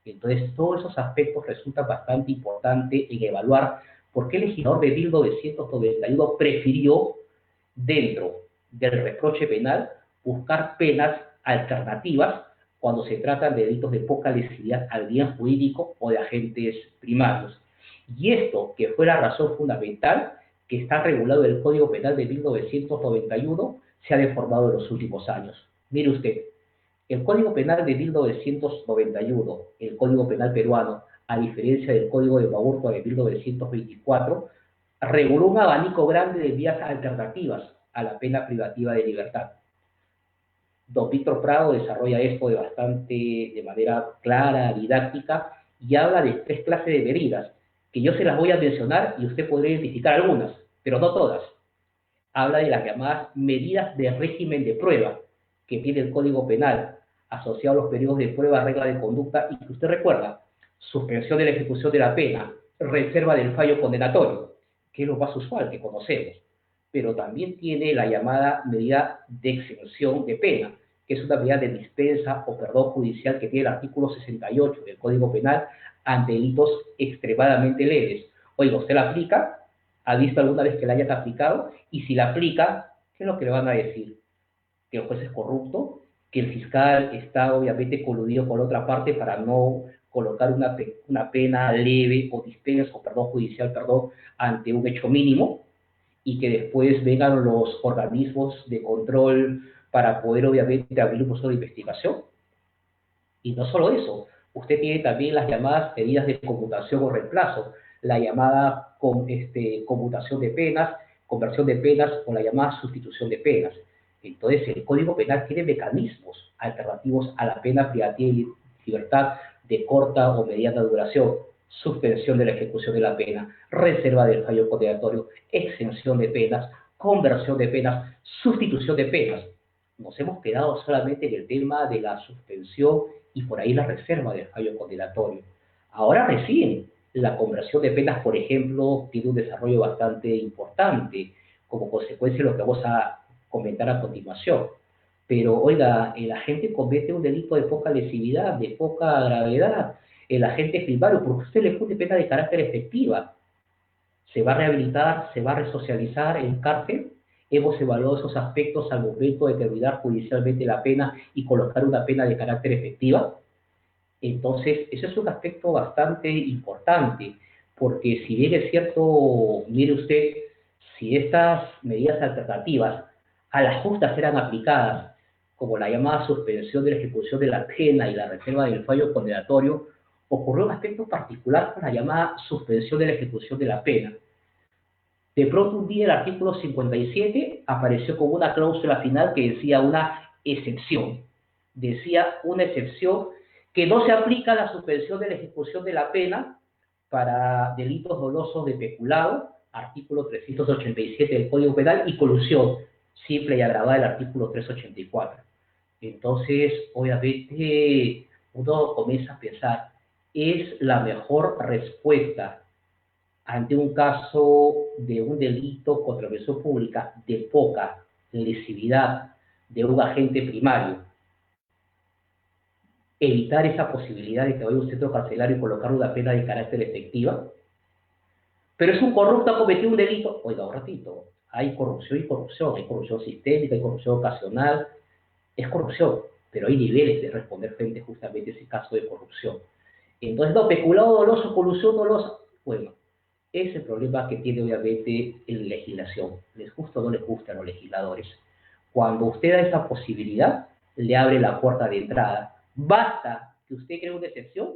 Entonces, todos esos aspectos resultan bastante importantes en evaluar por qué el legislador de 1991 prefirió, dentro del reproche penal, buscar penas alternativas cuando se tratan de delitos de poca lesividad al bien jurídico o de agentes primarios. Y esto, que fue la razón fundamental que está regulado en el Código Penal de 1991, se ha deformado en los últimos años. Mire usted, el Código Penal de 1991, el Código Penal peruano, a diferencia del Código de Baurto de 1924, reguló un abanico grande de vías alternativas a la pena privativa de libertad. Don Víctor Prado desarrolla esto de manera clara, didáctica, y habla de 3 clases de medidas, que yo se las voy a mencionar y usted podría identificar algunas, pero no todas. Habla de las llamadas medidas de régimen de prueba que tiene el Código Penal, asociado a los periodos de prueba, regla de conducta, y que usted recuerda, suspensión de la ejecución de la pena, reserva del fallo condenatorio, que es lo más usual que conocemos. Pero también tiene la llamada medida de exención de pena, que es una medida de dispensa o perdón judicial que tiene el artículo 68 del Código Penal ante delitos extremadamente leves. Oiga, ¿usted la aplica? ¿Ha visto alguna vez que la hayas aplicado? Y si la aplica, ¿qué es lo que le van a decir? Que el juez es corrupto, que el fiscal está obviamente coludido con la otra parte para no colocar una pena leve o dispensa o perdón judicial, ante un hecho mínimo, y que después vengan los organismos de control para poder obviamente abrir un proceso de investigación. Y no solo eso, usted tiene también las llamadas medidas de conmutación o reemplazo, la llamada conmutación de penas, conversión de penas o la llamada sustitución de penas. Entonces, el Código Penal tiene mecanismos alternativos a la pena privativa de libertad de corta o mediana duración, suspensión de la ejecución de la pena, reserva del fallo condenatorio, exención de penas, conversión de penas, sustitución de penas. Nos hemos quedado solamente en el tema de la suspensión y por ahí la reserva del fallo condenatorio. Ahora recién la conversión de penas, por ejemplo, tiene un desarrollo bastante importante como consecuencia de lo que vamos a comentar a continuación. Pero, oiga, el agente comete un delito de poca lesividad, de poca gravedad, el agente primario, porque usted le pone pena de carácter efectiva. ¿Se va a rehabilitar, se va a resocializar en cárcel? Hemos evaluado esos aspectos al momento de determinar judicialmente la pena y colocar una pena de carácter efectiva. Entonces, ese es un aspecto bastante importante, porque si bien es cierto, mire usted, si estas medidas alternativas a las justas eran aplicadas, como la llamada suspensión de la ejecución de la pena y la reserva del fallo condenatorio, ocurrió un aspecto particular con la llamada suspensión de la ejecución de la pena. De pronto un día el artículo 57 apareció como una cláusula final que decía una excepción. Decía una excepción que no se aplica a la suspensión de la ejecución de la pena para delitos dolosos de peculado, artículo 387 del Código Penal, y colusión simple y agravada del artículo 384. Entonces, obviamente, uno comienza a pensar, ¿es la mejor respuesta ante un caso de un delito contra la persona pública de poca lesividad de un agente primario, evitar esa posibilidad de que vaya a un centro carcelario y colocar una pena de carácter efectiva? Pero es un corrupto, ha cometido un delito. Oiga, un ratito, hay corrupción y corrupción, hay corrupción sistémica, hay corrupción ocasional, es corrupción, pero hay niveles de responder frente justamente a ese caso de corrupción. Entonces, no, peculado doloso, colusión dolosa, bueno, ese es el problema que tiene obviamente la legislación. Les gusta o no les gusta a los legisladores. Cuando usted da esa posibilidad, le abre la puerta de entrada. Basta que usted cree una excepción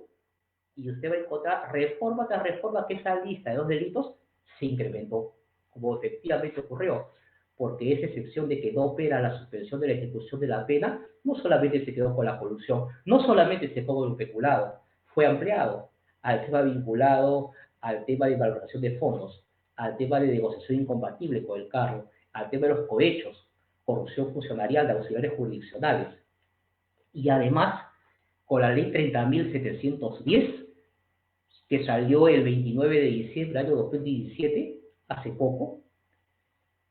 y usted va a encontrar reforma tras reforma que esa lista de 2 delitos se incrementó, como efectivamente ocurrió, porque esa excepción de que no opera la suspensión de la ejecución de la pena no solamente se quedó con la colusión, no solamente se quedó con el peculado, fue ampliado al tema vinculado al tema de valoración de fondos, al tema de negociación incompatible con el cargo, al tema de los cohechos, corrupción funcionarial de auxiliares jurisdiccionales. Y además, con la ley 30.710, que salió el 29 de diciembre del año 2017, hace poco,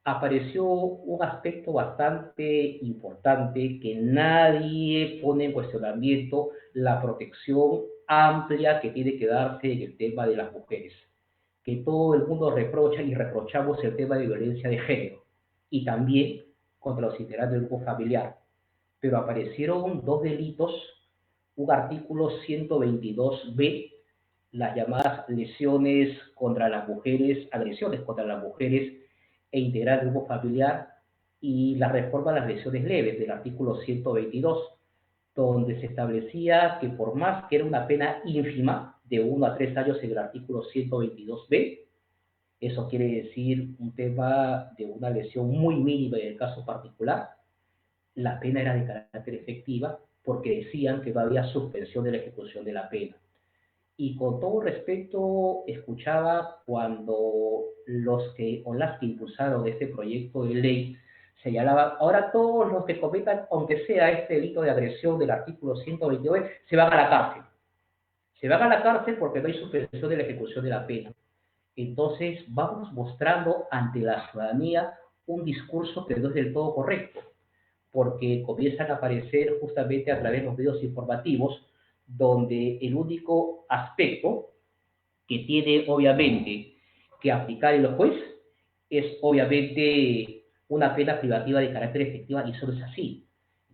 apareció un aspecto bastante importante que nadie pone en cuestionamiento: la protección amplia que tiene que darse en el tema de las mujeres, que todo el mundo reprocha y reprochamos el tema de violencia de género y también contra los integrantes del grupo familiar. Pero aparecieron dos delitos, un artículo 122b, las llamadas lesiones contra las mujeres, agresiones contra las mujeres e integrar el grupo familiar, y la reforma a las lesiones leves del artículo 122, donde se establecía que por más que era una pena ínfima de 1 a 3 años en el artículo 122b, eso quiere decir un tema de una lesión muy mínima en el caso particular, la pena era de carácter efectiva porque decían que no había suspensión de la ejecución de la pena. Y con todo respeto, escuchaba cuando los que o las que impulsaron este proyecto de ley señalaban: ahora todos los que cometan, aunque sea este delito de agresión del artículo 122, se van a la cárcel. Se van a la cárcel porque no hay suspensión de la ejecución de la pena. Entonces, vamos mostrando ante la ciudadanía un discurso que no es del todo correcto, porque comienzan a aparecer justamente a través de los medios informativos, donde el único aspecto que tiene obviamente que aplicar el juez es obviamente una pena privativa de carácter efectiva, y eso no es así.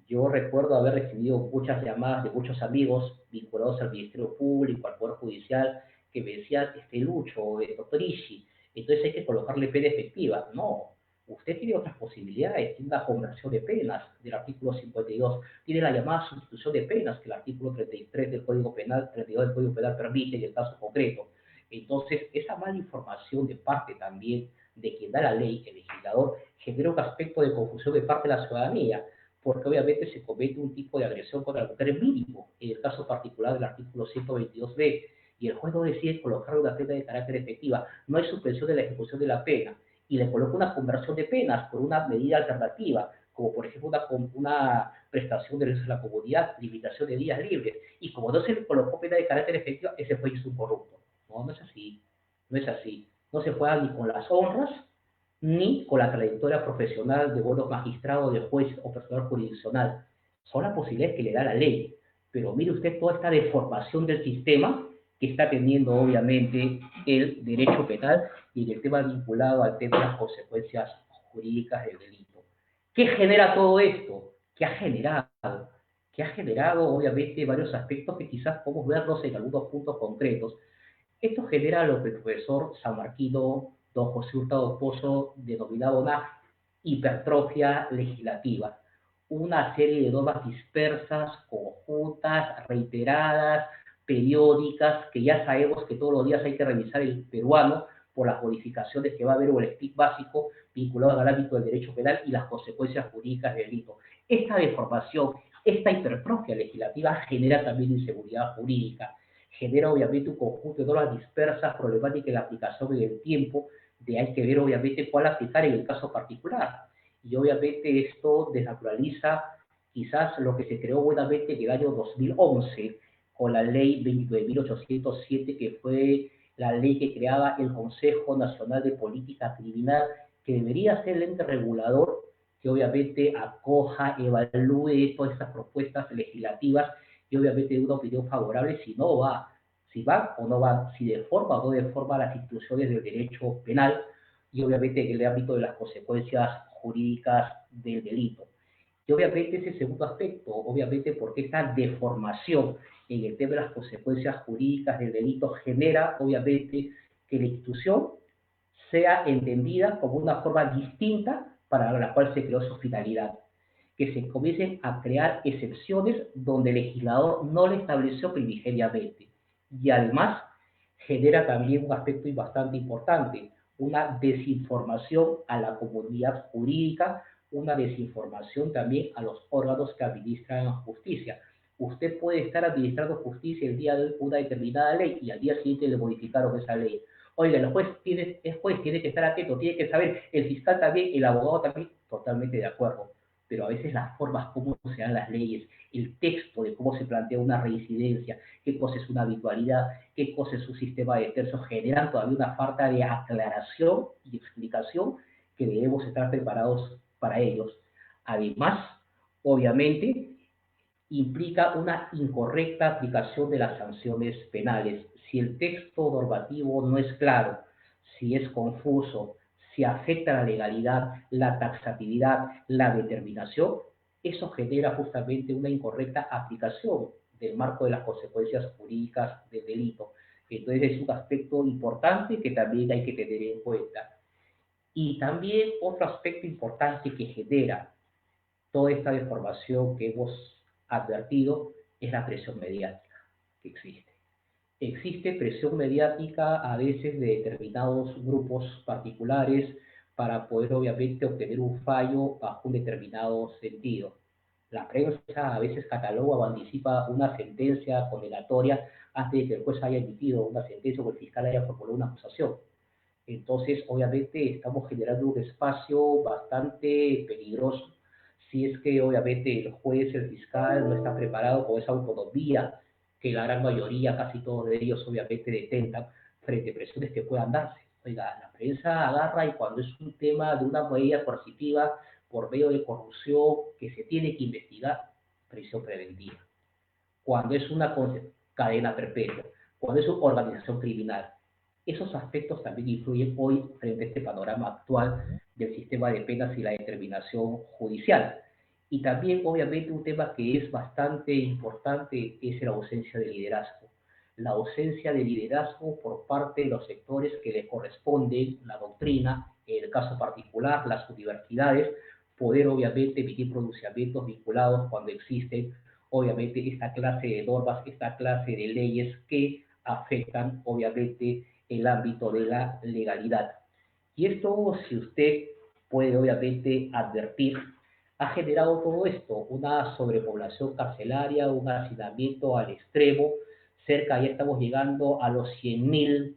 Yo recuerdo haber recibido muchas llamadas de muchos amigos vinculados al Ministerio Público, al Poder Judicial, que me decían: Lucho, doctor Ishi, entonces hay que colocarle pena efectiva. No, usted tiene otras posibilidades, tiene una conversión de penas del artículo 52, tiene la llamada sustitución de penas que el artículo 33 del Código Penal, 32 del Código Penal permite en el caso concreto. Entonces, esa mala información de parte también de quien da la ley, el legislador, genera un aspecto de confusión de parte de la ciudadanía, porque obviamente se comete un tipo de agresión contra la mujer mínimo, en el caso particular del artículo 122b, y el juez no decide colocar una pena de carácter efectiva, no hay suspensión de la ejecución de la pena, y le coloca una conversión de penas por una medida alternativa, como por ejemplo una prestación de derechos a la comunidad, limitación de días libres, y como no se le colocó pena de carácter efectiva, ese juez es un corrupto. No, no es así, no es así. No se juega ni con las honras, ni con la trayectoria profesional de buenos magistrados, de juez o personal jurisdiccional. Son las posibilidades que le da la ley. Pero mire usted toda esta deformación del sistema que está teniendo obviamente el derecho penal y en el tema vinculado al tema de las consecuencias jurídicas del delito. ¿Qué genera todo esto? ¿Qué ha generado? Que ha generado obviamente varios aspectos que quizás podemos verlos en algunos puntos concretos. Esto genera lo que el profesor sanmarquino don José Hurtado Pozo denominaba una hipertrofia legislativa, una serie de normas dispersas, conjuntas, reiteradas, periódicas, que ya sabemos que todos los días hay que revisar el peruano por las modificaciones que va a haber o el SPIC básico vinculado al ámbito del derecho penal y las consecuencias jurídicas del delito. Esta deformación, esta hipertrofia legislativa genera también inseguridad jurídica, genera obviamente un conjunto de normas dispersas, problemáticas en la aplicación y el tiempo, de hay que ver obviamente cuál aplicar en el caso particular. Y obviamente esto desnaturaliza quizás lo que se creó buenamente en el año 2011 con la ley 29.807, que fue la ley que creaba el Consejo Nacional de Política Criminal, que debería ser el ente regulador que obviamente acoja, evalúe todas estas propuestas legislativas y obviamente de una opinión favorable si no va, si va o no va, si de forma o no de forma las instituciones del derecho penal y obviamente en el ámbito de las consecuencias jurídicas del delito. Y obviamente ese segundo aspecto, obviamente porque esta deformación en el tema de las consecuencias jurídicas del delito genera obviamente que la institución sea entendida como una forma distinta para la cual se creó su finalidad, que se comiencen a crear excepciones donde el legislador no le estableció primigeniamente. Y además genera también un aspecto bastante importante, una desinformación a la comunidad jurídica, una desinformación también a los órganos que administran justicia. Usted puede estar administrando justicia el día de una determinada ley y al día siguiente le modificaron esa ley. Oiga, el juez tiene que estar atento, tiene que saber, el fiscal también, el abogado también, totalmente de acuerdo. Pero a veces las formas, cómo se dan las leyes, el texto de cómo se plantea una reincidencia, qué cosa es una habitualidad, qué cosa es un sistema de tercios, generan todavía una falta de aclaración y explicación que debemos estar preparados para ellos. Además, obviamente, implica una incorrecta aplicación de las sanciones penales. Si el texto normativo no es claro, si es confuso, si afecta la legalidad, la taxatividad, la determinación, eso genera justamente una incorrecta aplicación del marco de las consecuencias jurídicas del delito. Entonces es un aspecto importante que también hay que tener en cuenta. Y también otro aspecto importante que genera toda esta deformación que hemos advertido es la presión mediática que existe. Existe presión mediática a veces de determinados grupos particulares para poder obviamente obtener un fallo bajo un determinado sentido. La prensa a veces cataloga o anticipa una sentencia condenatoria antes de que el juez haya emitido una sentencia o el fiscal haya formulado una acusación. Entonces, obviamente, estamos generando un espacio bastante peligroso si es que, obviamente, el juez, el fiscal no está preparado con esa autonomía que la gran mayoría, casi todos de ellos, obviamente, detentan frente a presiones que puedan darse. Oiga, la prensa agarra y cuando es un tema de una medida coercitiva por medio de corrupción que se tiene que investigar, prisión preventiva. Cuando es una cadena perpetua, cuando es una organización criminal, esos aspectos también influyen hoy frente a este panorama actual del sistema de penas y la determinación judicial. Y también, obviamente, un tema que es bastante importante es la ausencia de liderazgo. La ausencia de liderazgo por parte de los sectores que le corresponden, la doctrina, en el caso particular, las universidades, poder obviamente emitir pronunciamientos vinculados cuando existen, obviamente, esta clase de normas, esta clase de leyes que afectan, obviamente, el ámbito de la legalidad. Y esto, si usted puede obviamente advertir, ha generado todo esto, una sobrepoblación carcelaria, un hacinamiento al extremo, cerca ya estamos llegando a los 100.000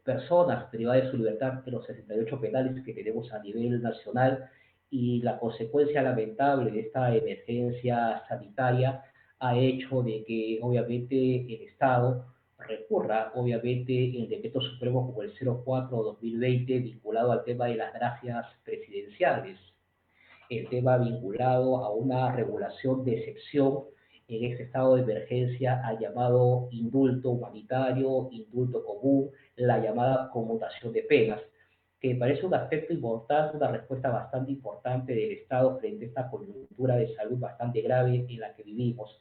personas privadas de su libertad en los 68 penales que tenemos a nivel nacional, y la consecuencia lamentable de esta emergencia sanitaria ha hecho de que obviamente el Estado recurra obviamente el decreto supremo como el 04/2020 vinculado al tema de las gracias presidenciales, el tema vinculado a una regulación de excepción en este estado de emergencia al llamado indulto humanitario, indulto común, la llamada conmutación de penas, que me parece un aspecto importante, una respuesta bastante importante del Estado frente a esta coyuntura de salud bastante grave en la que vivimos.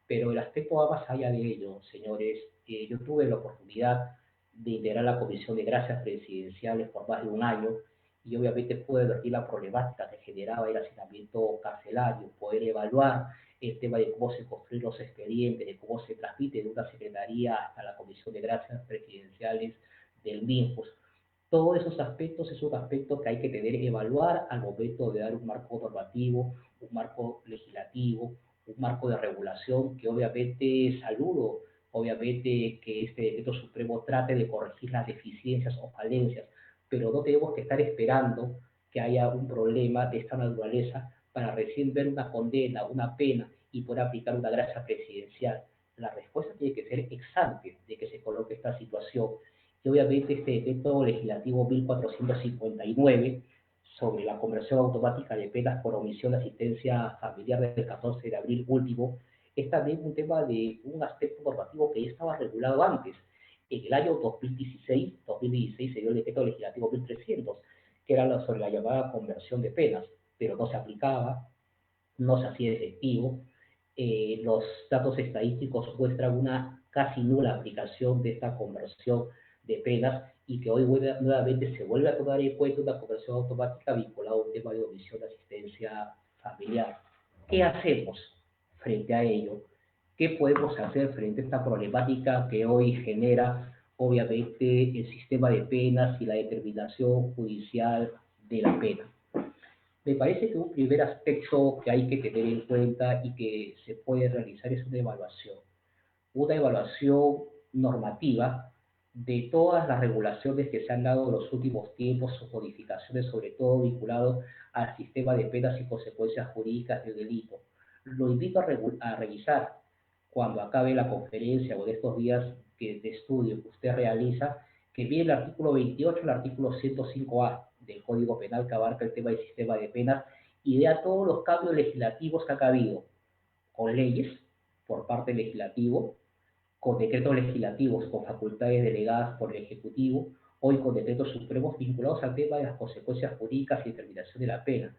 Pero el aspecto va más allá de ello, señores. Yo tuve la oportunidad de integrar la Comisión de Gracias Presidenciales por más de un año y obviamente pude advertir la problemática que generaba el hacinamiento carcelario, poder evaluar el tema de cómo se construyen los expedientes, de cómo se transmite de una secretaría hasta la Comisión de Gracias Presidenciales del MINJUS. Todos esos aspectos es un aspecto que hay que tener que evaluar al momento de dar un marco normativo, un marco legislativo, un marco de regulación que obviamente saludo, obviamente que este decreto supremo trate de corregir las deficiencias o falencias, pero no tenemos que estar esperando que haya un problema de esta naturaleza para recién ver una condena, una pena y poder aplicar una gracia presidencial. La respuesta tiene que ser ex ante de que se coloque esta situación. Y obviamente este decreto legislativo 1459 sobre la conversión automática de penas por omisión de asistencia familiar del 14 de abril último, es también un tema de un aspecto normativo que ya estaba regulado antes. En el año 2016 se dio el decreto legislativo 1300, que era sobre la llamada conversión de penas, pero no se aplicaba, no se hacía efectivo. Los datos estadísticos muestran una casi nula aplicación de esta conversión de penas y que hoy nuevamente se vuelve a tomar en cuenta una conversión automática vinculada a un tema de omisión de asistencia familiar. ¿Qué hacemos frente a ello? ¿Qué podemos hacer frente a esta problemática que hoy genera obviamente el sistema de penas y la determinación judicial de la pena? Me parece que un primer aspecto que hay que tener en cuenta y que se puede realizar es una evaluación normativa de todas las regulaciones que se han dado en los últimos tiempos, sus modificaciones, sobre todo vinculado al sistema de penas y consecuencias jurídicas del delito. Lo invito a revisar cuando acabe la conferencia o de estos días de estudio que usted realiza, que viene el artículo 28, el artículo 105A del Código Penal que abarca el tema del sistema de penas y vea todos los cambios legislativos que ha habido con leyes por parte del legislativo, con decretos legislativos con facultades delegadas por el Ejecutivo, hoy con decretos supremos vinculados al tema de las consecuencias jurídicas y determinación de la pena.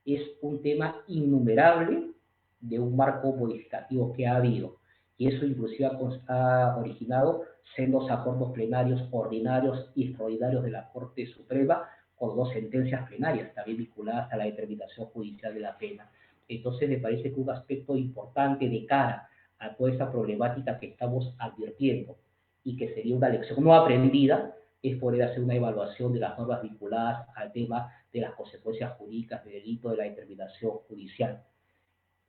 Es un tema innumerable de un marco modificativo que ha habido, y eso inclusive ha originado sendos acuerdos plenarios ordinarios y extraordinarios de la Corte Suprema, con dos sentencias plenarias también vinculadas a la determinación judicial de la pena. Entonces me parece que un aspecto importante de cara a toda esa problemática que estamos advirtiendo y que sería una lección no aprendida es poder hacer una evaluación de las normas vinculadas al tema de las consecuencias jurídicas de delito de la determinación judicial.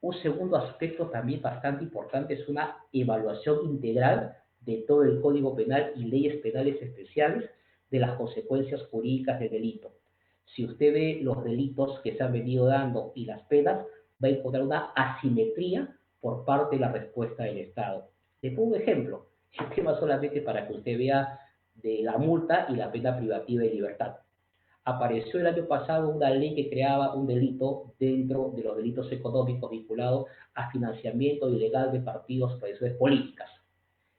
Un segundo aspecto también bastante importante es una evaluación integral de todo el Código Penal y leyes penales especiales de las consecuencias jurídicas del delito. Si usted ve los delitos que se han venido dando y las penas, va a encontrar una asimetría por parte de la respuesta del Estado. Le pongo un ejemplo, el tema solamente para que usted vea de la multa y la pena privativa de libertad. Apareció el año pasado una ley que creaba un delito dentro de los delitos económicos vinculados a financiamiento ilegal de partidos o organizaciones políticas.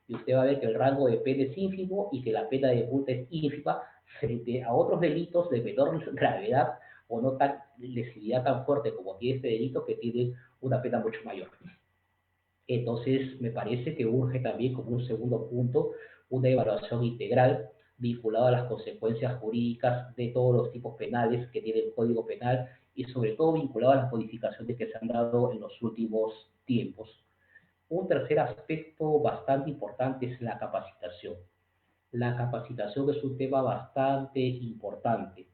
Y usted va a ver que el rango de pena es ínfimo y que la pena de multa es ínfima frente a otros delitos de menor gravedad o no tan lesividad tan fuerte como tiene este delito, que tiene una pena mucho mayor. Entonces, me parece que urge también como un segundo punto una evaluación integral vinculada a las consecuencias jurídicas de todos los tipos penales que tiene el Código Penal y sobre todo vinculado a las modificaciones que se han dado en los últimos tiempos. Un tercer aspecto bastante importante es la capacitación. La capacitación es un tema bastante importante.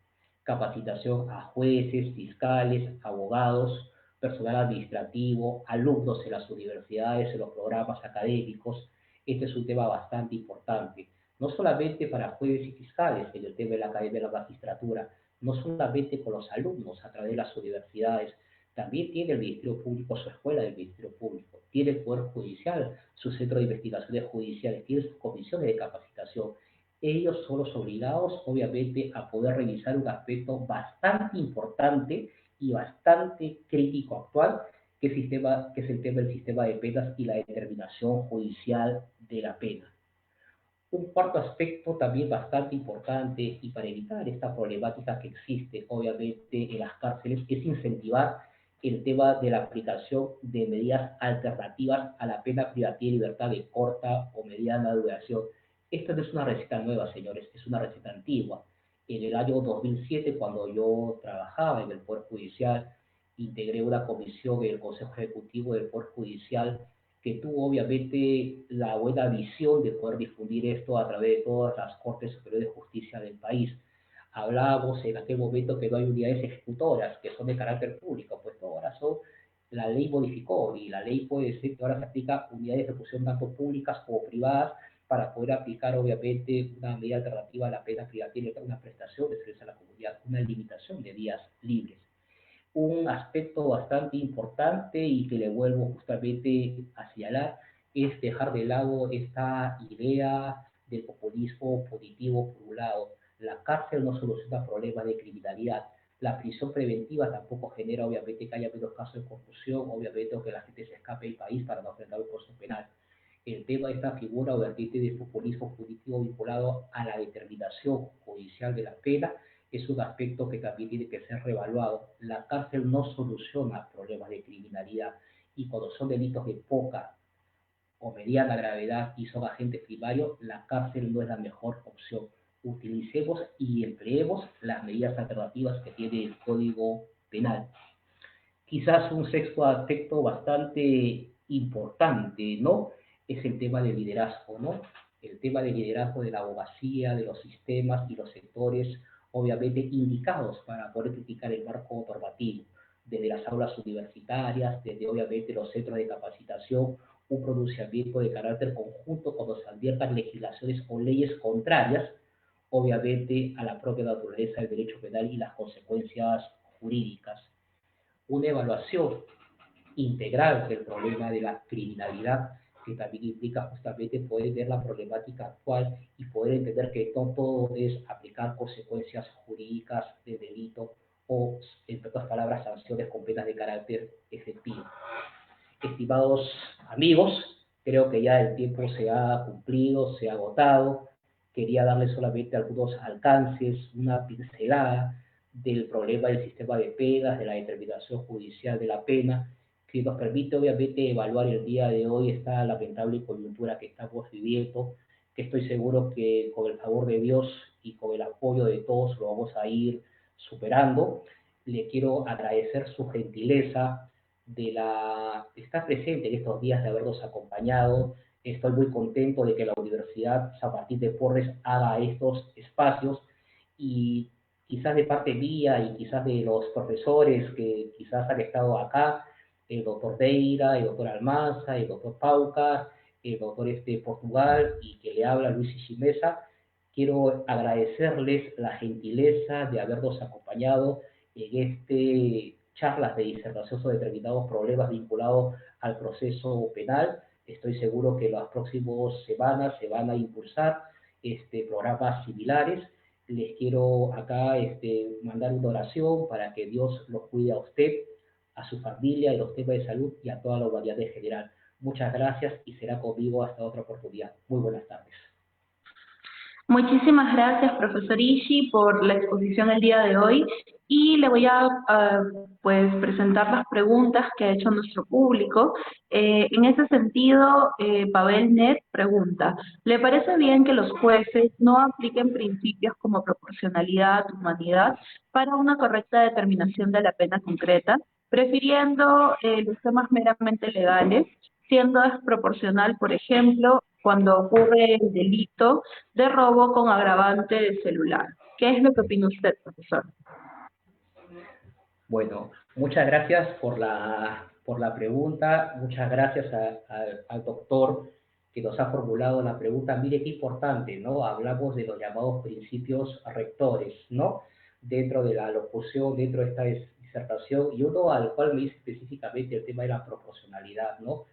Capacitación a jueces, fiscales, abogados, personal administrativo, alumnos en las universidades, en los programas académicos. Este es un tema bastante importante, no solamente para jueces y fiscales en el tema de la Academia de la Magistratura, no solamente con los alumnos a través de las universidades, también tiene el Ministerio Público su escuela del Ministerio Público, tiene el Poder Judicial su centro de investigaciones judiciales, tiene sus comisiones de capacitación. Ellos son los obligados, obviamente, a poder revisar un aspecto bastante importante y bastante crítico actual, que es el tema del sistema de penas y la determinación judicial de la pena. Un cuarto aspecto también bastante importante y para evitar esta problemática que existe obviamente en las cárceles es incentivar el tema de la aplicación de medidas alternativas a la pena privativa de libertad de corta o mediana duración. Esto no es una receta nueva, señores, es una receta antigua. En el año 2007, cuando yo trabajaba en el Poder Judicial, integré una comisión en el Consejo Ejecutivo del Poder Judicial que tuvo obviamente la buena visión de poder difundir esto a través de todas las Cortes Superiores de Justicia del país. Hablábamos en aquel momento que no hay unidades ejecutoras que son de carácter público, pues no, ahora son, la ley modificó y la ley puede decir que ahora se aplica unidades de ejecución tanto públicas como privadas para poder aplicar obviamente una medida alternativa a la pena privativa, una prestación de servicio a la comunidad, una limitación de días libres. Un aspecto bastante importante y que le vuelvo justamente a señalar es dejar de lado esta idea del populismo positivo por un lado. La cárcel no soluciona problemas de criminalidad. La prisión preventiva tampoco genera, obviamente, que haya menos casos de corrupción, obviamente, o que la gente se escape del país para no enfrentar un proceso penal. El tema de esta figura o vertiente de populismo punitivo vinculado a la determinación judicial de la pena es un aspecto que también tiene que ser reevaluado. La cárcel no soluciona problemas de criminalidad y cuando son delitos de poca o mediana gravedad y son agentes primarios, la cárcel no es la mejor opción. Utilicemos y empleemos las medidas alternativas que tiene el Código Penal. Quizás un sexto aspecto bastante importante, ¿no? Es el tema del liderazgo, ¿no? El tema del liderazgo de la abogacía, de los sistemas y los sectores, obviamente indicados para poder criticar el marco normativo, desde las aulas universitarias, desde obviamente los centros de capacitación, un pronunciamiento de carácter conjunto cuando se adviertan legislaciones o leyes contrarias, obviamente, a la propia naturaleza del derecho penal y las consecuencias jurídicas. Una evaluación integral del problema de la criminalidad que también implica justamente poder ver la problemática actual y poder entender que no todo es aplicar consecuencias jurídicas de delito o, en otras palabras, sanciones con penas de carácter efectivo. Estimados amigos, creo que ya el tiempo se ha cumplido, se ha agotado. Quería darles solamente algunos alcances, una pincelada del problema del sistema de penas, de la determinación judicial de la pena, que nos permite obviamente evaluar el día de hoy esta lamentable coyuntura que estamos viviendo, que estoy seguro que con el favor de Dios y con el apoyo de todos lo vamos a ir superando. Le quiero agradecer su gentileza de estar presente en estos días, de habernos acompañado. Estoy muy contento de que la Universidad San Martín de Porres haga estos espacios y quizás de parte mía y quizás de los profesores que quizás han estado acá, el doctor Deira, el doctor Almanza, el doctor Paucar, el doctor Portugal y que le habla Luis Ishimeza, quiero agradecerles la gentileza de habernos acompañado en charlas de disertación sobre determinados problemas vinculados al proceso penal. Estoy seguro que en las próximas semanas se van a impulsar programas similares. Les quiero acá mandar una oración para que Dios los cuide a usted, a su familia, en los temas de salud y a toda la humanidad en general. Muchas gracias y será conmigo hasta otra oportunidad. Muy buenas tardes. Muchísimas gracias, profesor Ishii, por la exposición el día de hoy y le voy a pues presentar las preguntas que ha hecho nuestro público. En ese sentido, Pavel Net pregunta, ¿le parece bien que los jueces no apliquen principios como proporcionalidad, humanidad para una correcta determinación de la pena concreta, prefiriendo los temas meramente legales, siendo desproporcional, por ejemplo, cuando ocurre el delito de robo con agravante de celular? ¿Qué es lo que opina usted, profesor? Bueno, muchas gracias por la pregunta, muchas gracias al doctor que nos ha formulado la pregunta. Mire qué importante, ¿no? Hablamos de los llamados principios rectores, ¿no? Dentro de la locución, dentro de esta disertación, y uno al cual me dice específicamente el tema de la proporcionalidad, ¿no?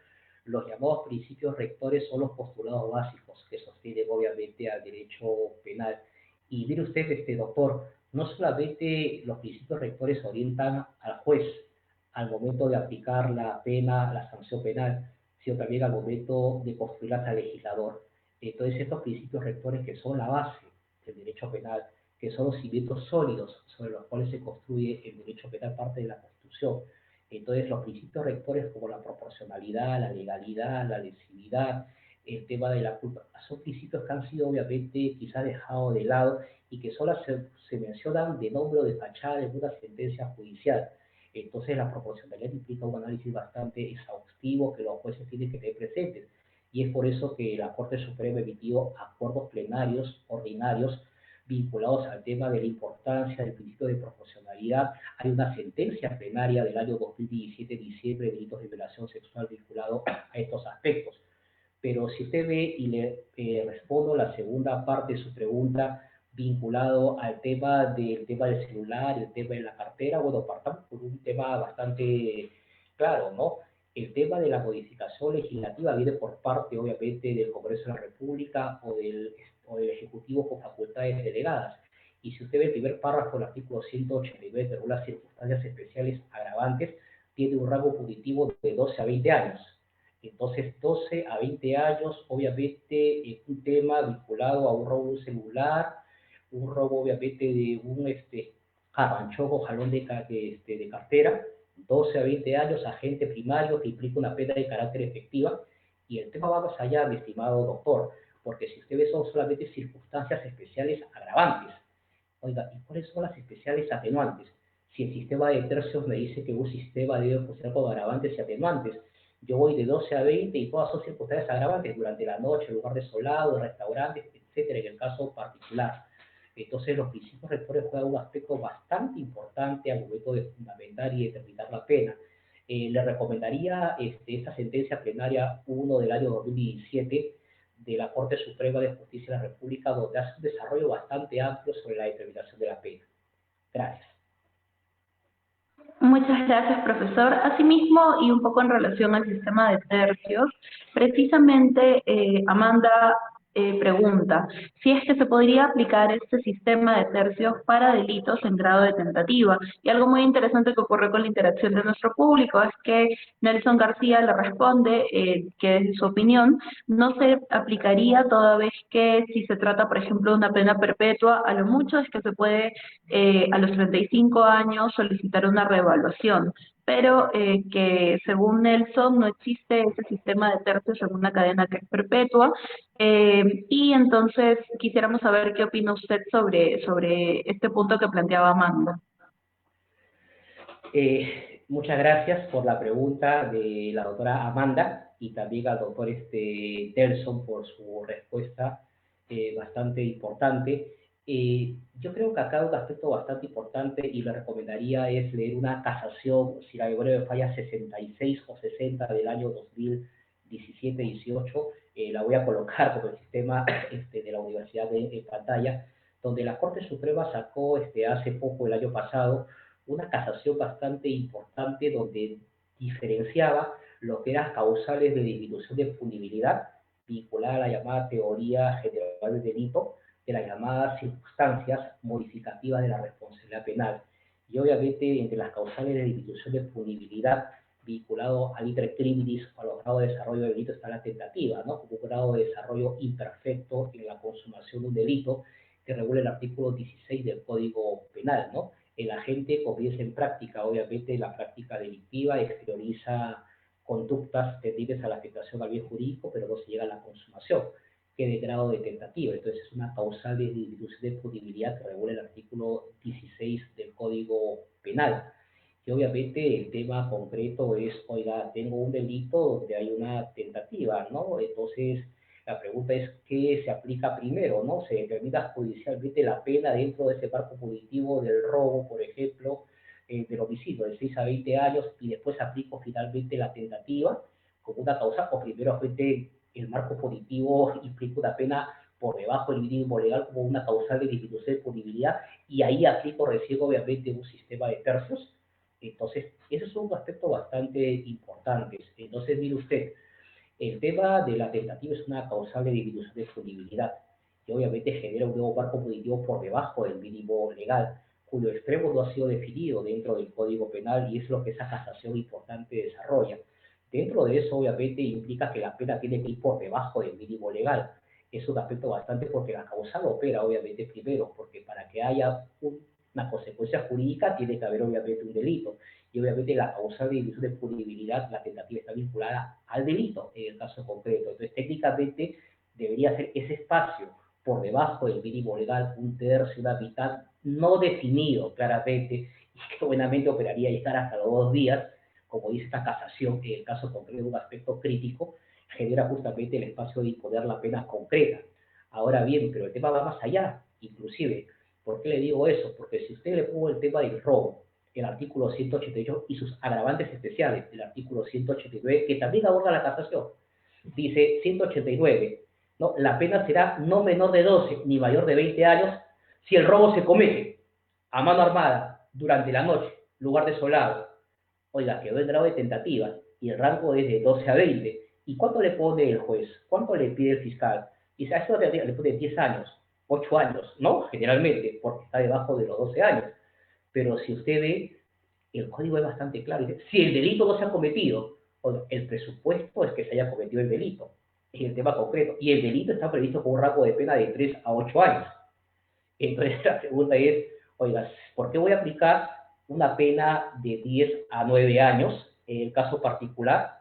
Los llamados principios rectores son los postulados básicos que sostienen obviamente al derecho penal. Y mire usted, doctor, no solamente los principios rectores orientan al juez al momento de aplicar la pena, la sanción penal, sino también al momento de construirlas al legislador. Entonces, estos principios rectores que son la base del derecho penal, que son los cimientos sólidos sobre los cuales se construye el derecho penal, parte de la Constitución. Entonces, los principios rectores como la proporcionalidad, la legalidad, la lesividad, el tema de la culpa, son principios que han sido obviamente quizás dejados de lado y que solo se mencionan de nombre o de fachada en una sentencia judicial. Entonces, la proporcionalidad implica un análisis bastante exhaustivo que los jueces tienen que tener presentes. Y es por eso que la Corte Suprema emitió acuerdos plenarios ordinarios vinculados al tema de la importancia del principio de proporcionalidad. Hay una sentencia plenaria del año 2017, diciembre, de delitos de violación sexual vinculado a estos aspectos. Pero si usted ve y le respondo la segunda parte de su pregunta vinculado al tema del celular, el tema de la cartera, bueno, partamos por un tema bastante claro, ¿no? El tema de la modificación legislativa viene por parte, obviamente, del Congreso de la República o del Ejecutivo con facultades delegadas. Y si usted ve el primer párrafo del artículo 189 de las circunstancias especiales agravantes, tiene un rango punitivo de 12 a 20 años. Entonces, 12 a 20 años, obviamente, es un tema vinculado a un robo de un celular, un robo, obviamente, de un jarranchón o jalón de cartera, 12 a 20 años, agente primario, que implica una pena de carácter efectiva. Y el tema va más allá, mi estimado doctor, porque si usted ve, son solamente circunstancias especiales agravantes. Oiga, ¿y cuáles son las especiales atenuantes? Si el sistema de tercios me dice que un sistema debe funcionar con agravantes y atenuantes, yo voy de 12 a 20 y todas son circunstancias agravantes durante la noche, lugar desolado, restaurantes, etcétera, en el caso particular. Entonces, los principios rectores juegan un aspecto bastante importante al momento de fundamentar y determinar la pena. Le recomendaría esta sentencia plenaria 1 del año 2017 de la Corte Suprema de Justicia de la República, donde hace un desarrollo bastante amplio sobre la determinación de la pena. Gracias. Muchas gracias, profesor. Asimismo, y un poco en relación al sistema de tercios, precisamente Amanda pregunta si es que se podría aplicar este sistema de tercios para delitos en grado de tentativa. Y algo muy interesante que ocurre con la interacción de nuestro público es que Nelson García le responde que desde su opinión no se aplicaría toda vez que si se trata, por ejemplo, de una pena perpetua, a lo mucho es que se puede a los 35 años solicitar una reevaluación, pero que según Nelson no existe ese sistema de tercios en una cadena que es perpetua, y entonces quisiéramos saber qué opina usted sobre este punto que planteaba Amanda. Muchas gracias por la pregunta de la doctora Amanda y también al doctor Nelson por su respuesta bastante importante. Yo creo que acá un aspecto bastante importante y le recomendaría es leer una casación, si la memoria me falla, 66 o 60 del año 2017-18. La voy a colocar por el sistema de la universidad en pantalla, donde la Corte Suprema sacó hace poco, el año pasado, una casación bastante importante donde diferenciaba lo que eran causales de disminución de punibilidad vinculada a la llamada teoría general del delito, de las llamadas circunstancias modificativas de la responsabilidad penal. Y obviamente entre las causales de disminución de punibilidad vinculado al iter criminis o a los grados de desarrollo del delito está la tentativa, ¿no? Como un grado de desarrollo imperfecto en la consumación de un delito que regula el artículo 16 del Código Penal, ¿no? El agente comienza en práctica, obviamente la práctica delictiva exterioriza conductas tendientes a la afectación al bien jurídico, pero no se llega a la consumación, que de grado de tentativa. Entonces es una causal de disminución de punibilidad que regula el artículo 16 del Código Penal. Y obviamente el tema concreto es, oiga, tengo un delito donde hay una tentativa, ¿no? Entonces la pregunta es, ¿qué se aplica primero, no? Se determina judicialmente la pena dentro de ese marco punitivo del robo, por ejemplo, del homicidio, de 6 a 20 años, y después aplico finalmente la tentativa como una causa, o primero frente el marco punitivo implica una pena por debajo del mínimo legal como una causal de disminución de punibilidad, y ahí aplico recién, obviamente, un sistema de tercios. Entonces, esos son un aspecto bastante importantes. Entonces, mire usted, el tema de la tentativa es una causal de disminución de punibilidad y obviamente genera un nuevo marco punitivo por debajo del mínimo legal, cuyo extremo no ha sido definido dentro del Código Penal y es lo que esa casación importante desarrolla. Dentro de eso, obviamente, implica que la pena tiene que ir por debajo del mínimo legal. Es un aspecto bastante porque la causal opera, obviamente, primero, porque para que haya una consecuencia jurídica tiene que haber, obviamente, un delito y obviamente la causal de disminución de punibilidad, la tentativa está vinculada al delito en el caso concreto. Entonces, técnicamente debería ser ese espacio por debajo del mínimo legal, un tercio, una mitad, no definido claramente, y que buenamente operaría llegar hasta los 2 días, como dice esta casación, en el caso concreto de un aspecto crítico, genera justamente el espacio de imponer la pena concreta. Ahora bien, pero el tema va más allá, inclusive. ¿Por qué le digo eso? Porque si usted le pongo el tema del robo, el artículo 188 y sus agravantes especiales, el artículo 189, que también aborda la casación. Dice 189, ¿no? La pena será no menor de 12 ni mayor de 20 años si el robo se comete a mano armada durante la noche, lugar desolado. Oiga, quedó en grado de tentativa y el rango es de 12 a 20. ¿Y cuánto le pone el juez? ¿Cuánto le pide el fiscal? Dice, a esto le pone 10 años, 8 años, ¿no? Generalmente, porque está debajo de los 12 años. Pero si usted ve, el código es bastante claro. Dice, si el delito no se ha cometido, el presupuesto es que se haya cometido el delito, es el tema concreto. Y el delito está previsto con un rango de pena de 3 a 8 años. Entonces la pregunta es, oiga, ¿por qué voy a aplicar una pena de 10 a 9 años en el caso particular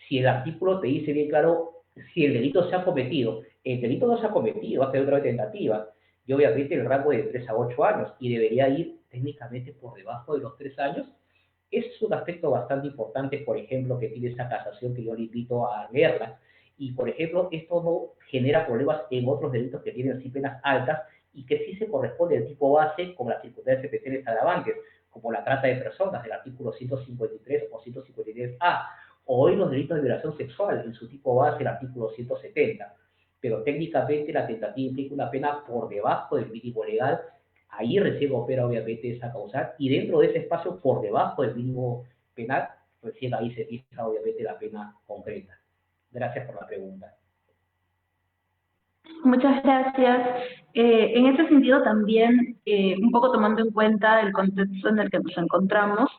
si el artículo te dice bien claro si el delito se ha cometido? El delito no se ha cometido, va a ser otra tentativa. Y obviamente el rango es de 3 a 8 años y debería ir técnicamente por debajo de los 3 años. Es un aspecto bastante importante, por ejemplo, que tiene esta casación que yo le invito a leerla. Y, por ejemplo, esto no genera problemas en otros delitos que tienen sí penas altas y que sí se corresponde al tipo base con las circunstancias especiales agravantes, como la trata de personas, del artículo 153 o 153A, o hoy los delitos de violación sexual, en su tipo base, el artículo 170. Pero técnicamente la tentativa implica una pena por debajo del mínimo legal ahí recién opera obviamente esa causal, y dentro de ese espacio, por debajo del mínimo penal, recién ahí se fija obviamente la pena concreta. Gracias por la pregunta. Muchas gracias. En ese sentido también, un poco tomando en cuenta el contexto en el que nos encontramos,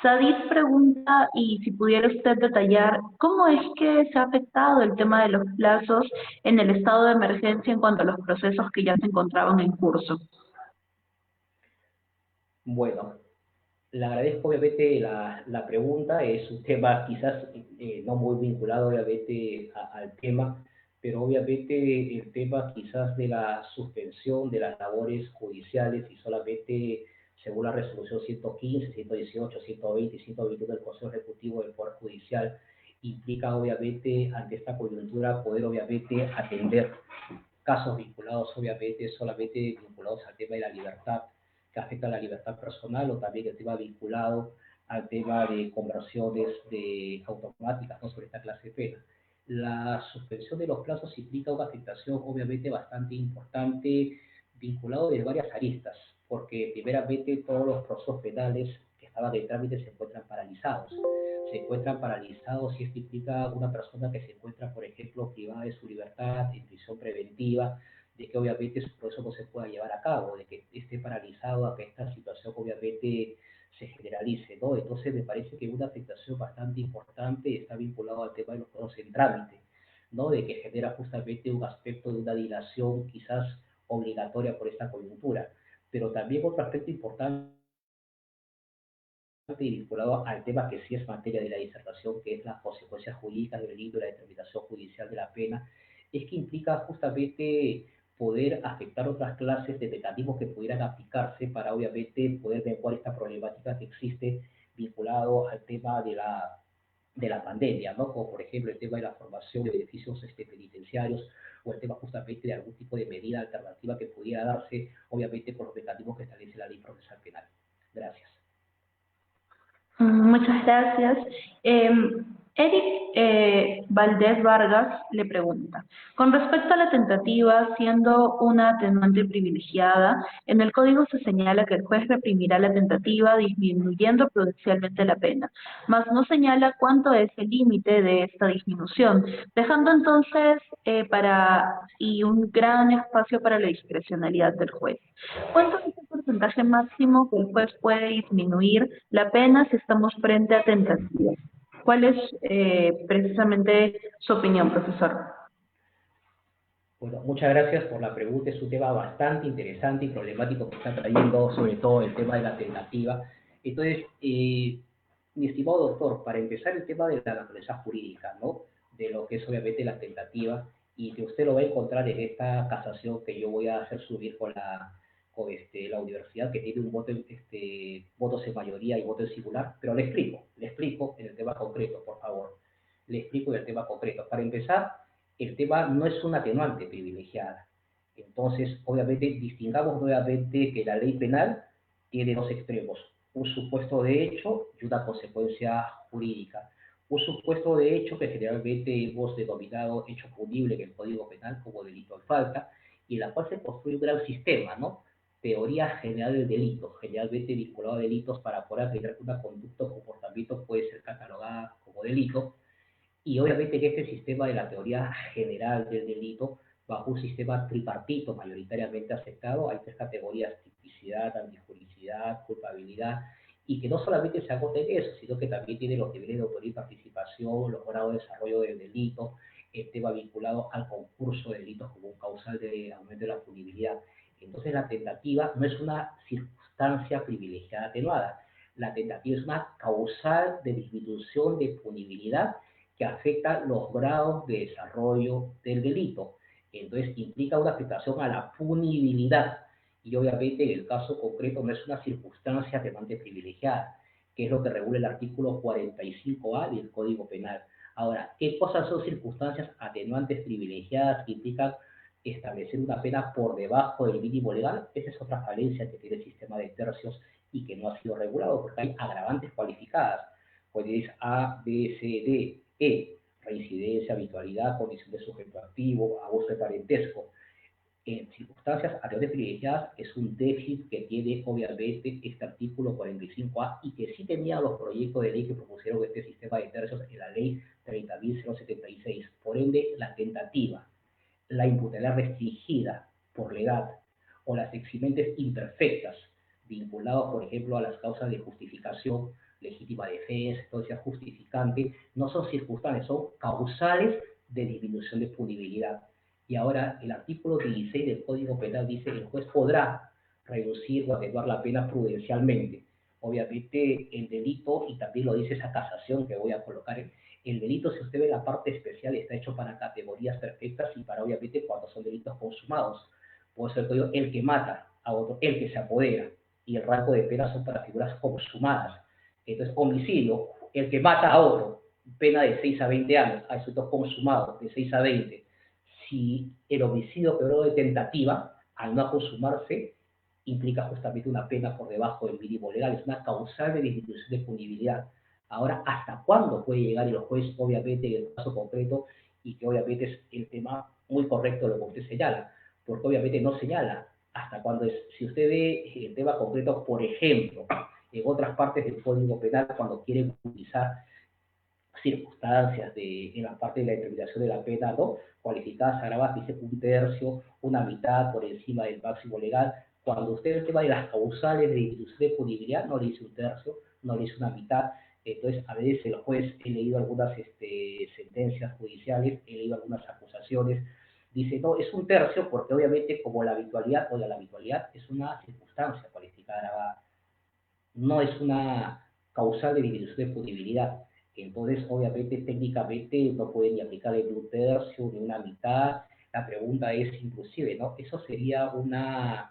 Sadid pregunta, y si pudiera usted detallar, ¿cómo es que se ha afectado el tema de los plazos en el estado de emergencia en cuanto a los procesos que ya se encontraban en curso? Bueno, le agradezco obviamente la pregunta, es un tema quizás no muy vinculado obviamente al tema, pero obviamente el tema quizás de la suspensión de las labores judiciales y solamente según la resolución 115, 118, 120 y 121 del Consejo Ejecutivo del Poder Judicial, implica obviamente ante esta coyuntura poder obviamente atender casos vinculados obviamente solamente vinculados al tema de la libertad, que afecta a la libertad personal, o también el tema vinculado al tema de conversiones de automáticas, ¿no?, sobre esta clase de pena. La suspensión de los plazos implica una afectación obviamente bastante importante, vinculado de varias aristas, porque primeramente todos los procesos penales que estaban en trámite se encuentran paralizados. Se encuentran paralizados y esto implica una persona que se encuentra, por ejemplo, privada de su libertad, en prisión preventiva, de que obviamente su proceso no se pueda llevar a cabo, de que esté paralizado a que esta situación obviamente se generalice, ¿no? Entonces me parece que una afectación bastante importante está vinculado al tema de los procesos en trámite, ¿no? De que genera justamente un aspecto de una dilación quizás obligatoria por esta coyuntura. Pero también otro aspecto importante y vinculado al tema que sí es materia de la disertación, que es las consecuencias jurídicas del delito y la determinación judicial de la pena, es que implica justamente poder afectar otras clases de mecanismos que pudieran aplicarse para obviamente poder menguar esta problemática que existe vinculado al tema de la pandemia, ¿no? Como por ejemplo el tema de la formación de beneficios penitenciarios, o el tema justamente de algún tipo de medida alternativa que pudiera darse obviamente por los mecanismos que establece la ley procesal penal. Gracias. Muchas gracias. Eric Valdés Vargas le pregunta, con respecto a la tentativa, siendo una atenuante privilegiada, en el código se señala que el juez reprimirá la tentativa disminuyendo prudencialmente la pena, mas no señala cuánto es el límite de esta disminución, dejando entonces y un gran espacio para la discrecionalidad del juez. ¿Cuánto es el porcentaje máximo que el juez puede disminuir la pena si estamos frente a tentativas? ¿Cuál es precisamente su opinión, profesor? Bueno, muchas gracias por la pregunta. Es un tema bastante interesante y problemático que está trayendo, sobre todo el tema de la tentativa. Entonces, mi estimado doctor, para empezar el tema de la naturaleza jurídica, ¿no? De lo que es obviamente la tentativa, y que usted lo va a encontrar en esta casación que yo voy a hacer subir la universidad, que tiene un voto, votos en mayoría y voto en singular, pero le explico en el tema concreto, por favor. Le explico en el tema concreto. Para empezar, el tema no es una atenuante privilegiada. Entonces, obviamente, distingamos nuevamente que la ley penal tiene dos extremos, un supuesto de hecho y una consecuencia jurídica. Un supuesto de hecho que generalmente hemos denominado hecho punible en el Código Penal como delito en falta, y en la cual se construye un gran sistema, ¿no? Teoría general del delito, generalmente vinculado a delitos para poder aplicar que una conducta o comportamiento puede ser catalogada como delito, y obviamente que este sistema de la teoría general del delito, bajo un sistema tripartito mayoritariamente aceptado, hay tres categorías: tipicidad, antijuricidad, culpabilidad, y que no solamente se agota en eso, sino que también tiene los niveles de autoría y participación, los grados de desarrollo del delito, el tema vinculado al concurso de delitos como un causal de aumento de la punibilidad. Entonces la tentativa no es una circunstancia privilegiada atenuada, la tentativa es una causal de disminución de punibilidad que afecta los grados de desarrollo del delito. Entonces implica una afectación a la punibilidad, y obviamente en el caso concreto no es una circunstancia atenuante privilegiada, que es lo que regula el artículo 45A del Código Penal. Ahora, ¿qué cosas son circunstancias atenuantes privilegiadas que implican establecer una pena por debajo del mínimo legal? Esa es otra falencia que tiene el sistema de tercios y que no ha sido regulado, porque hay agravantes cualificadas. Pues es A, B, C, D, reincidencia, habitualidad, condición de sujeto activo, abuso de parentesco. en circunstancias anteriores privilegiadas es un déficit que tiene obviamente este artículo 45A y que sí tenía los proyectos de ley que propusieron este sistema de tercios en la ley 30.076. Por ende, la tentativa, la imputabilidad restringida por la edad o las eximentes imperfectas vinculados, por ejemplo, a las causas de justificación, legítima defensa, entonces justificante, no son circunstancias, son causales de disminución de punibilidad. Y ahora el artículo 16 del Código Penal dice que el juez podrá reducir o atenuar la pena prudencialmente. Obviamente el delito, y también lo dice esa casación que voy a colocar, el delito, si usted ve la parte especial, está hecho para categorías perfectas y para obviamente cuando son delitos consumados. Puede ser el que mata a otro, el que se apodera, y el rango de pena son para figuras consumadas. Entonces, homicidio, el que mata a otro, pena de 6 a 20 años, a sujetos consumados, de 6 a 20. Si el homicidio quedó de tentativa, al no consumarse, implica justamente una pena por debajo del mínimo legal, es una causal de disminución de punibilidad. Ahora, ¿hasta cuándo puede llegar el juez, obviamente, en el caso concreto, y que obviamente es el tema muy correcto lo que usted señala, porque obviamente no señala hasta cuándo es? Si usted ve el tema concreto, por ejemplo, en otras partes del Código Penal, cuando quieren utilizar circunstancias en la parte de la determinación de la pena, ¿no? Cualificadas, agravadas, dice un tercio, una mitad por encima del máximo legal. Cuando usted el tema de las causales de disminución de punibilidad, no le dice un tercio, no le dice una mitad. Entonces, a veces el juez, he leído algunas sentencias judiciales, he leído algunas acusaciones, dice, no, es un tercio porque obviamente como la habitualidad, o la habitualidad es una circunstancia cualificada agravada, no es una causal de disminución de punibilidad. Entonces, obviamente, técnicamente no puede ni aplicar el un tercio ni una mitad. La pregunta es, inclusive, ¿no? Eso sería una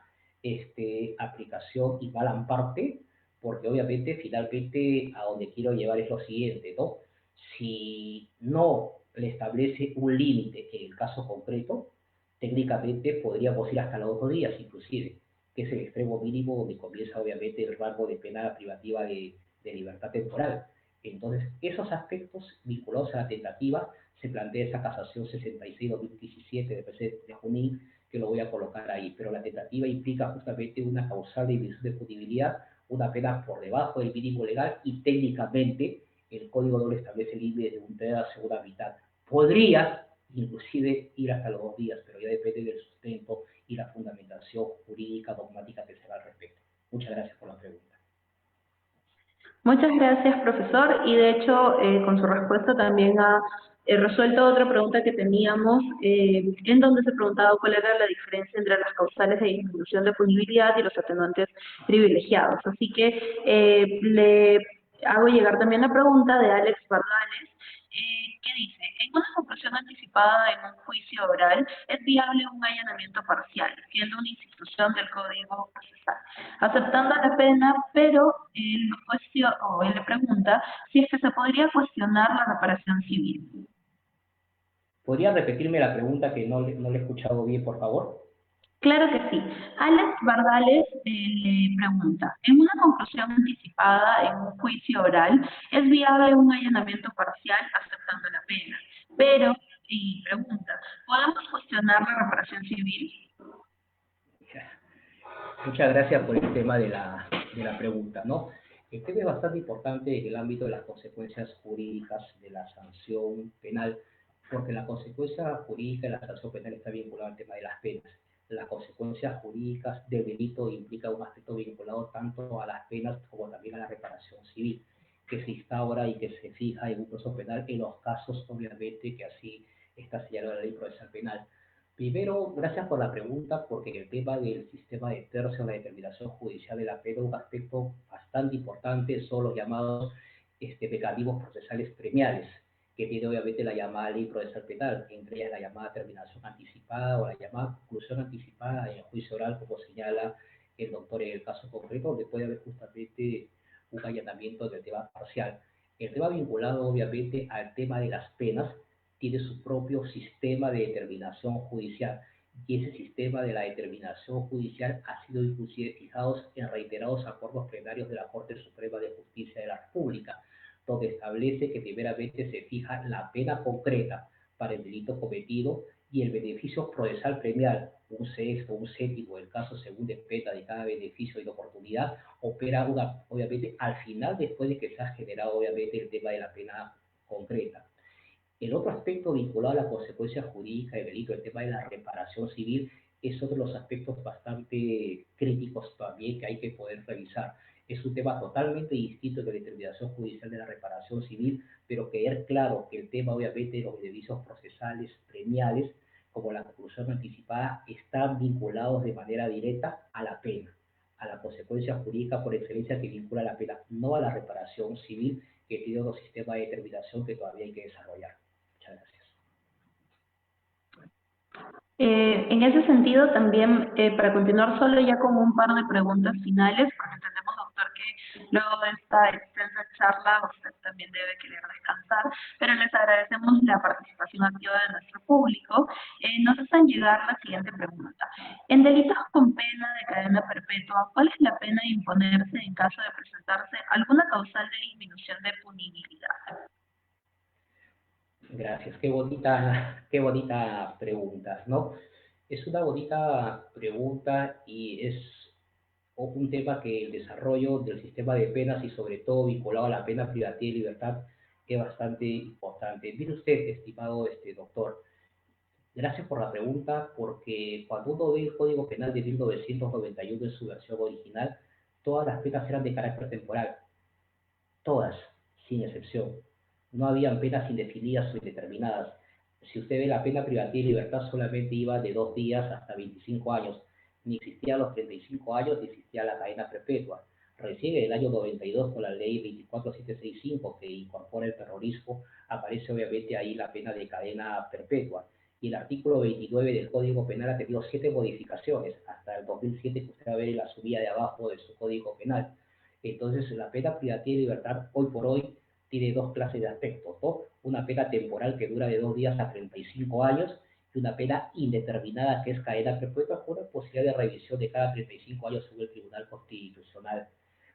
aplicación igual en parte, porque obviamente, finalmente, a donde quiero llevar es lo siguiente, ¿no? Si no le establece un límite en el caso concreto, técnicamente podríamos ir hasta los 2 días, inclusive, que es el extremo mínimo donde comienza obviamente el rango de pena privativa de libertad temporal. Entonces, esos aspectos vinculados a la tentativa se plantea esa casación 66-2017 de Junín, que lo voy a colocar ahí, pero la tentativa implica justamente una causal de disminución de punibilidad, una pena por debajo del mínimo legal y técnicamente el Código no le establece límite de un tercio, una mitad. Podría inclusive ir hasta los 2 días, pero ya depende del sustento y la fundamentación jurídica dogmática que se va al respecto. Muchas gracias por la pregunta. Muchas gracias, profesor. Y de hecho, con su respuesta también ha resuelto otra pregunta que teníamos, en donde se preguntaba cuál era la diferencia entre las causales de disminución de punibilidad y los atenuantes privilegiados. Así que le hago llegar también la pregunta de Alex Bardales, que dice, en una conclusión anticipada en un juicio oral, es viable un allanamiento parcial, siendo una institución del Código Procesal, aceptando la pena, pero él le pregunta si es que se podría cuestionar la reparación civil. ¿Podría repetirme la pregunta que no le he escuchado bien, por favor? Claro que sí. Alex Bardales le pregunta, en una conclusión anticipada en un juicio oral, ¿es viable un allanamiento parcial aceptando la pena? Pero, y pregunta, ¿podemos cuestionar la reparación civil? Muchas gracias por el tema de la pregunta, ¿no? El tema es bastante importante en el ámbito de las consecuencias jurídicas de la sanción penal, porque la consecuencia jurídica de la sanción penal está vinculada al tema de las penas. Las consecuencias jurídicas del delito implica un aspecto vinculado tanto a las penas como también a la reparación civil, que se instaura y que se fija en un proceso penal en los casos, obviamente, que así está señalado en la ley procesal penal. Primero, gracias por la pregunta, porque el tema del sistema de tercio, la determinación judicial de la pena, es un aspecto bastante importante, son los llamados mecanismos procesales premiales, que tiene obviamente la llamada ley procesal penal, entre ellas la llamada terminación anticipada o la llamada conclusión anticipada en el juicio oral, como señala el doctor en el caso concreto, donde puede haber justamente un allanamiento del tema parcial. El tema vinculado obviamente al tema de las penas tiene su propio sistema de determinación judicial y ese sistema de la determinación judicial ha sido inclusive fijado en reiterados acuerdos plenarios de la Corte Suprema de Justicia de la República, donde establece que primeramente se fija la pena concreta para el delito cometido y el beneficio procesal premial, un sexto, un séptimo, el caso según dependa de cada beneficio y de oportunidad, opera obviamente al final después de que se ha generado obviamente el tema de la pena concreta. El otro aspecto vinculado a la consecuencia jurídica del delito, el tema de la reparación civil, es otro de los aspectos bastante críticos también que hay que poder revisar. Es un tema totalmente distinto de la determinación judicial de la reparación civil, pero quedar claro que el tema obviamente de los beneficios procesales premiales, como la conclusión anticipada, están vinculados de manera directa a la pena, a la consecuencia jurídica por excelencia que vincula la pena, no a la reparación civil, que tiene otro sistema de determinación que todavía hay que desarrollar. Muchas gracias. En ese sentido, también, para continuar solo ya con un par de preguntas finales, porque entendemos, doctor, que luego de esta extensa charla usted también debe querer descansar, pero les agradecemos la participación activa de nuestro público. Nos hacen llegar la siguiente pregunta. En delitos con pena de cadena perpetua, ¿cuál es la pena a imponerse en caso de presentarse alguna causal de disminución de punibilidad? Gracias, qué bonita pregunta, ¿no? Es una bonita pregunta y es un tema que el desarrollo del sistema de penas y sobre todo vinculado a la pena privativa de libertad es bastante importante. Mire usted, estimado doctor, gracias por la pregunta, porque cuando uno ve el Código Penal de 1991 en su versión original, todas las penas eran de carácter temporal, todas, sin excepción. No habían penas indefinidas o indeterminadas. Si usted ve la pena privativa de libertad solamente iba de 2 días hasta 25 años. Ni existían los 35 años, ni existía la cadena perpetua. Recién en el año 92, con la ley 24765, que incorpora el terrorismo, aparece obviamente ahí la pena de cadena perpetua. Y el artículo 29 del Código Penal ha tenido 7 modificaciones, hasta el 2007, que usted va a ver en la subida de abajo de su Código Penal. Entonces, la pena privativa de libertad hoy por hoy tiene dos clases de aspectos, ¿no? Una pena temporal que dura de 2 días a 35 años y una pena indeterminada que es cadena perpetua con la posibilidad de revisión de cada 35 años según el Tribunal Constitucional.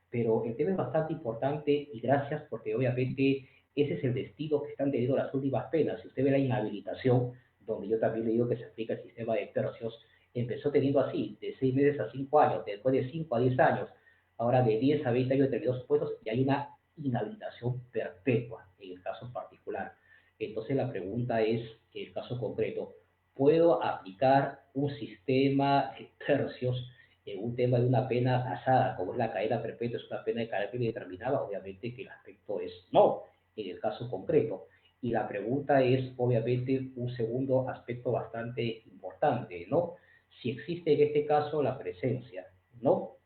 Pero el tema es bastante importante y gracias porque obviamente ese es el destino que están teniendo las últimas penas. Si usted ve la inhabilitación, donde yo también le digo que se aplica el sistema de tercios, empezó teniendo así, de 6 meses a 5 años, después de 5 a 10 años, ahora de 10 a 20 años de determinados puestos y hay una inhabilitación perpetua en el caso particular. Entonces la pregunta es, en el caso concreto, ¿puedo aplicar un sistema de tercios en un tema de una pena tasada, como es la cadena perpetua, es una pena de carácter indeterminado? Obviamente que el aspecto es no, en el caso concreto. Y la pregunta es, obviamente, un segundo aspecto bastante importante, ¿no? Si existe en este caso la presencia, ¿no?,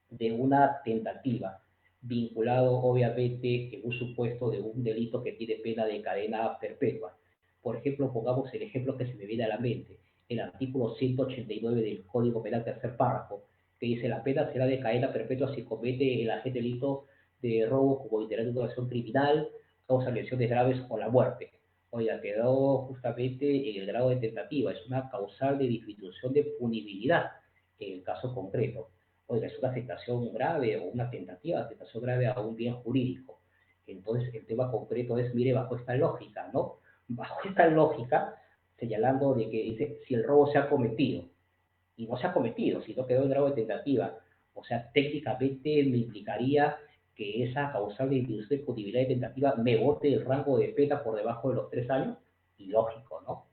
de una tentativa, vinculado obviamente en un supuesto de un delito que tiene pena de cadena perpetua. Por ejemplo, pongamos el ejemplo que se me viene a la mente, el artículo 189 del Código Penal, tercer párrafo, que dice la pena será de cadena perpetua si comete el agente delito de robo como integrante de una acción criminal, causa lesiones graves o la muerte. Oiga, quedó justamente en el grado de tentativa, es una causal de disminución de punibilidad en el caso concreto. Oiga, es una afectación grave o una tentativa de afectación grave a un bien jurídico. Entonces, el tema concreto es, mire, bajo esta lógica, ¿no? Bajo esta lógica, señalando de que dice, si el robo se ha cometido, y no se ha cometido, si no quedó en grado de tentativa, o sea, técnicamente me implicaría que esa causal de disminución de punibilidad de tentativa me bote el rango de pena por debajo de los 3 años, ilógico, ¿no?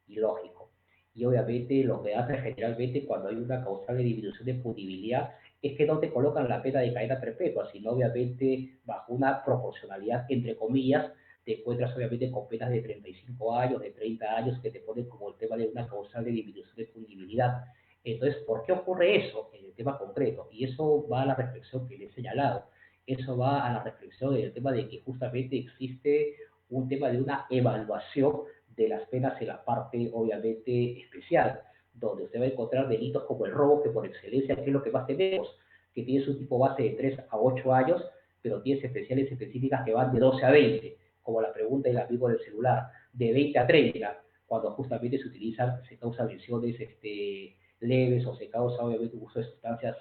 Ilógico. Y obviamente lo que hace generalmente cuando hay una causal de disminución de punibilidad es que no te colocan la pena de cadena perpetua, sino obviamente bajo una proporcionalidad, entre comillas, te encuentras obviamente con penas de 35 años, de 30 años, que te ponen como el tema de una causal de disminución de punibilidad. Entonces, ¿por qué ocurre eso en el tema concreto? Y eso va a la reflexión que le he señalado. Eso va a la reflexión del tema de que justamente existe un tema de una evaluación de las penas en la parte, obviamente, especial, donde usted va a encontrar delitos como el robo, que por excelencia es lo que más tenemos, que tiene su tipo base de 3 a 8 años, pero tiene especiales específicas que van de 12 a 20, como la pregunta del amigo del celular, de 20 a 30, cuando justamente se utilizan, se causan lesiones leves o se causa obviamente uso de sustancias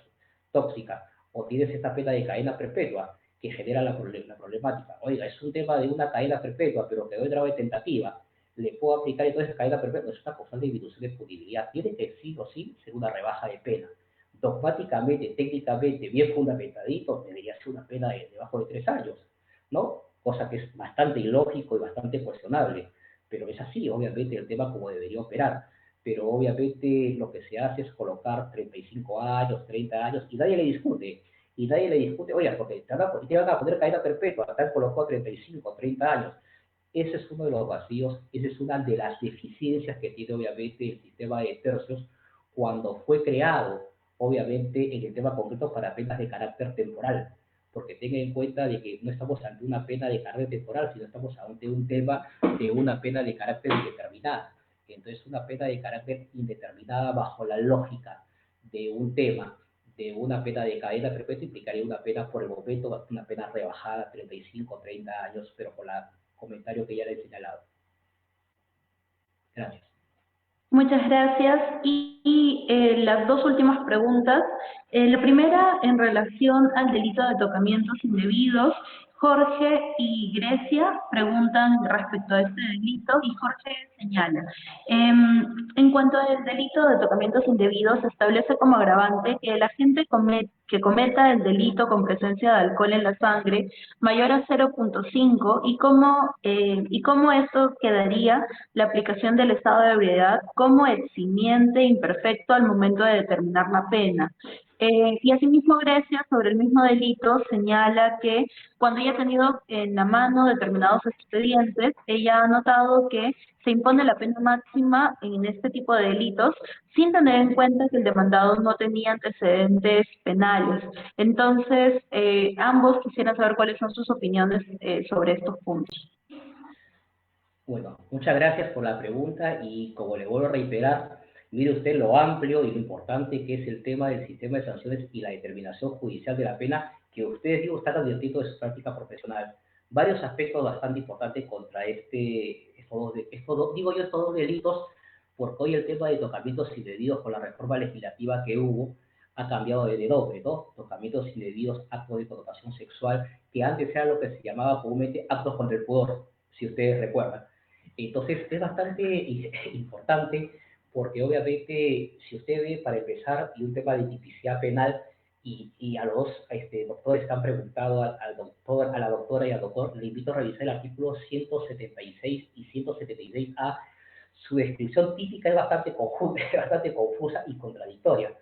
tóxicas, o tienes esta pena de cadena perpetua que genera la problemática. Oiga, es un tema de una cadena perpetua, pero quedó en grado de tentativa. le puedo aplicar entonces cadena perpetua. Es una causal de disminución de punibilidad. Tiene que sí o sí ser una rebaja de pena. Dogmáticamente, técnicamente, bien fundamentadito, debería ser una pena de debajo de 3 años, ¿no? Cosa que es bastante ilógico y bastante cuestionable. Pero es así, obviamente, el tema como debería operar. Pero obviamente lo que se hace es colocar 35 años, 30 años, y nadie le discute. Y nadie le discute, oye, porque te van a poner cadena perpetua, te han colocado 35, 30 años. Ese es uno de los vacíos, esa es una de las deficiencias que tiene obviamente el sistema de tercios cuando fue creado, obviamente en el tema concreto para penas de carácter temporal, porque tenga en cuenta de que no estamos ante una pena de carácter temporal, sino estamos ante un tema de una pena de carácter indeterminada. Entonces, una pena de carácter indeterminada bajo la lógica de un tema de una pena de cadena perpetua implicaría una pena por el momento, una pena rebajada, 35, 30 años, pero con la comentario que ya le he señalado. Gracias. Muchas gracias. Las dos últimas preguntas. La primera, en relación al delito de tocamientos indebidos. Jorge y Grecia preguntan respecto a este delito y Jorge señala, en cuanto al delito de tocamientos indebidos, se establece como agravante que el agente que cometa el delito con presencia de alcohol en la sangre mayor a 0,5 y cómo esto quedaría la aplicación del estado de ebriedad como eximiente imperfecto al momento de determinar la pena. Y asimismo Grecia, sobre el mismo delito, señala que cuando ella ha tenido en la mano determinados expedientes, ella ha notado que se impone la pena máxima en este tipo de delitos sin tener en cuenta que el demandado no tenía antecedentes penales. Entonces, ambos quisieran saber cuáles son sus opiniones sobre estos puntos. Bueno, muchas gracias por la pregunta y como le vuelvo a reiterar, mire usted lo amplio y lo importante que es el tema del sistema de sanciones y la determinación judicial de la pena que ustedes, digo, están advirtiendo de su práctica profesional. Varios aspectos bastante importantes contra estos dos delitos, porque hoy el tema de tocamientos indebidos con la reforma legislativa que hubo ha cambiado de nombre, ¿no? Tocamientos indebidos, actos de connotación sexual, que antes era lo que se llamaba comúnmente actos contra el pudor, si ustedes recuerdan. Entonces es bastante importante porque obviamente si usted ve para empezar y un tema de tipicidad penal y a los doctores que han preguntado al doctor, a la doctora y al doctor, le invito a revisar el artículo 176 y 176A. Su descripción típica es bastante confusa, es bastante confusa y contradictoria.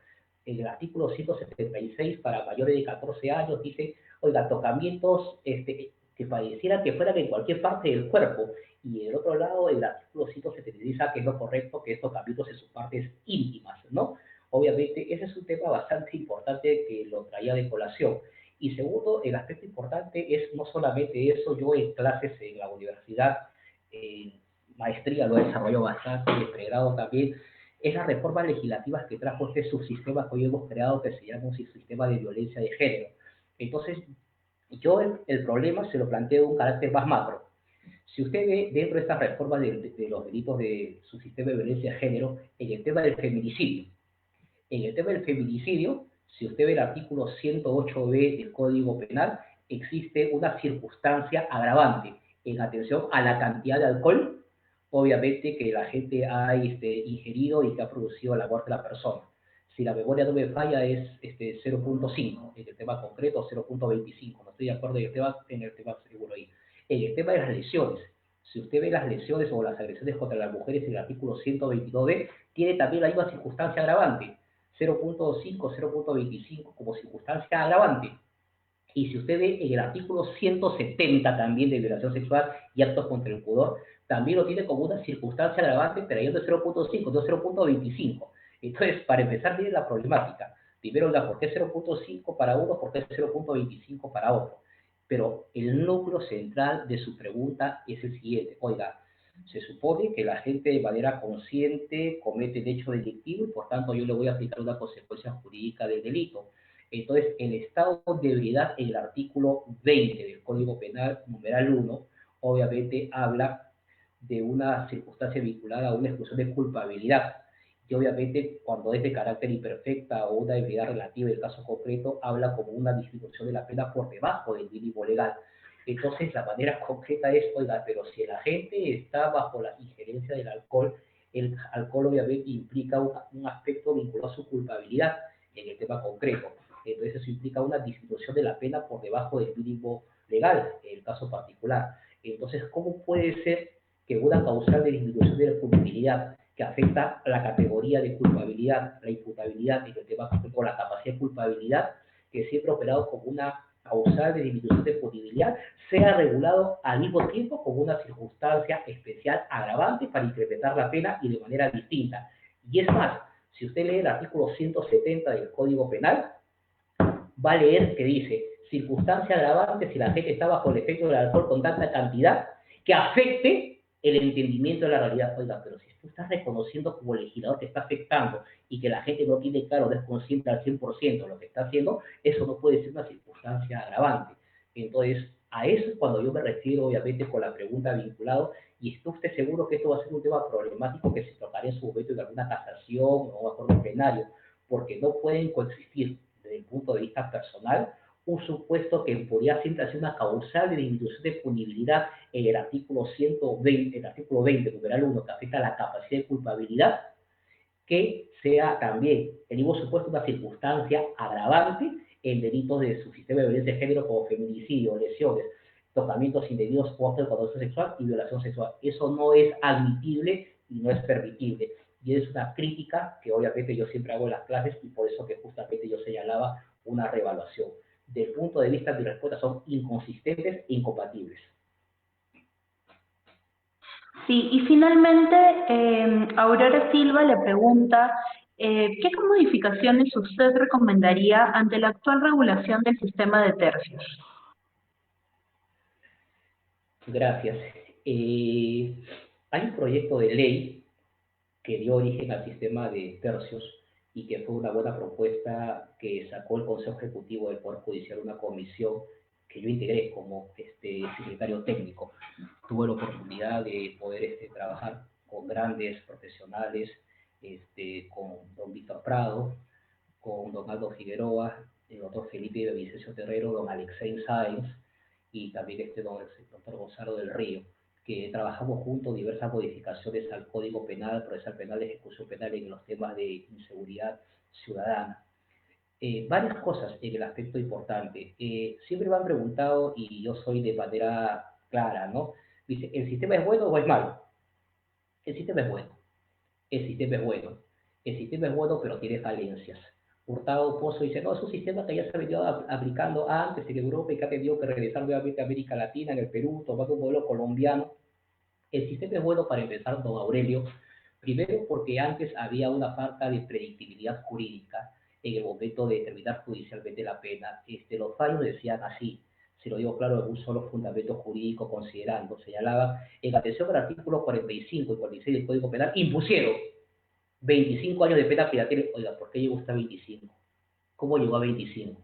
En el artículo 176 para mayores de 14 años dice, oiga, tocamientos que pareciera que fueran en cualquier parte del cuerpo, y el otro lado, el artículo 173 que es lo correcto, que estos capítulos en sus partes íntimas, ¿no? Obviamente, ese es un tema bastante importante que lo traía de colación. Y segundo, el aspecto importante es no solamente eso, yo en clases en la universidad, en maestría lo desarrollo bastante, en pregrado también, es las reformas legislativas que trajo este subsistema que hoy hemos creado, que se llama un subsistema de violencia de género. Entonces, yo el problema se lo planteo de un carácter más macro. Si usted ve dentro de estas reformas de los delitos de su sistema de violencia de género, en el tema del feminicidio. En el tema del feminicidio, si usted ve el artículo 108b del Código Penal, existe una circunstancia agravante en atención a la cantidad de alcohol, obviamente, que la gente ha ingerido y que ha producido la muerte de la persona. Si la memoria no me falla, es 0,5, en el tema concreto 0,25. No estoy de acuerdo en el tema seguro ahí. En el tema de las lesiones, si usted ve las lesiones o las agresiones contra las mujeres en el artículo 122b, tiene también la misma circunstancia agravante, 0,5, 0,25 como circunstancia agravante. Y si usted ve en el artículo 170 también de violación sexual y actos contra el pudor, también lo tiene como una circunstancia agravante, trayendo 0,5, no 0,25. Entonces, para empezar, tiene la problemática. Primero, ¿por qué 0,5 para uno? ¿Por qué 0,25 para otro? Pero el núcleo central de su pregunta es el siguiente. Oiga, se supone que la gente de manera consciente comete el hecho delictivo y por tanto yo le voy a aplicar una consecuencia jurídica del delito. Entonces, el estado de ebriedad en el artículo 20 del Código Penal, numeral 1, obviamente habla de una circunstancia vinculada a una exclusión de culpabilidad. Y obviamente, cuando es de carácter imperfecta o una ebriedad relativa, en el caso concreto, habla como una disminución de la pena por debajo del mínimo legal. Entonces, la manera concreta es, oiga, pero si el agente está bajo la injerencia del alcohol, el alcohol obviamente implica un aspecto vinculado a su culpabilidad en el tema concreto. Entonces, eso implica una disminución de la pena por debajo del mínimo legal, en el caso particular. Entonces, ¿cómo puede ser que una causal de disminución de la culpabilidad que afecta a la categoría de culpabilidad, la imputabilidad en el tema concreto, la capacidad de culpabilidad, que siempre ha operado como una causal de disminución de punibilidad, sea regulado al mismo tiempo como una circunstancia especial agravante para incrementar la pena y de manera distinta? Y es más, si usted lee el artículo 170 del Código Penal, va a leer que dice circunstancia agravante si la gente está bajo el efecto del alcohol con tanta cantidad que afecte el entendimiento de la realidad. Oiga, pero si tú estás reconociendo como legislador que está afectando y que la gente no tiene claro, no es consciente al 100% de lo que está haciendo, eso no puede ser una circunstancia agravante. Entonces, a eso es cuando yo me refiero, obviamente, con la pregunta vinculado, y está usted seguro que esto va a ser un tema problemático que se tocará en su momento en alguna casación o un acuerdo plenario, porque no pueden coexistir desde el punto de vista personal un supuesto que podría siempre ser una causal de disminución de punibilidad en el artículo 120, el artículo 20, numeral 1, que afecta a la capacidad de culpabilidad, que sea también el mismo supuesto una circunstancia agravante en delitos de su sistema de violencia de género como feminicidio, lesiones, tocamientos indebidos, o actos de conducta sexual y violación sexual. Eso no es admitible y no es permitible. Y es una crítica que obviamente yo siempre hago en las clases y por eso que justamente yo señalaba una reevaluación. Del punto de vista de mi respuesta son inconsistentes e incompatibles. Sí, y finalmente, Aurora Silva le pregunta, ¿qué modificaciones usted recomendaría ante la actual regulación del sistema de tercios? Gracias. Hay un proyecto de ley que dio origen al sistema de tercios y que fue una buena propuesta que sacó el Consejo Ejecutivo del Poder Judicial, una comisión que yo integré como secretario técnico. Tuve la oportunidad de poder trabajar con grandes profesionales, con don Víctor Prado, con don Aldo Figueroa, el doctor Felipe Vicencio Terrero, don Alexei Sáenz y también el doctor Gonzalo del Río, que trabajamos juntos diversas modificaciones al Código Penal, Procesal Penal, de Ejecución Penal en los temas de inseguridad ciudadana. Varias cosas en el aspecto importante. Siempre me han preguntado, y yo soy de manera clara, ¿no? Dice, ¿el sistema es bueno o es malo? El sistema es bueno. El sistema es bueno. El sistema es bueno, pero tiene falencias. Hurtado Pozo dice, no, es un sistema que ya se ha venido aplicando antes en Europa y que ha tenido que regresar nuevamente a América Latina, en el Perú, tomando un modelo colombiano. El sistema es bueno para empezar, don Aurelio, primero porque antes había una falta de predictibilidad jurídica en el momento de determinar judicialmente la pena. Los fallos decían así, se lo digo claro, en un solo fundamento jurídico considerando, señalaban, en atención al artículo 45 y 46 del Código Penal, impusieron 25 años de pena privativa. Oiga, ¿por qué llegó hasta 25? ¿Cómo llegó a 25?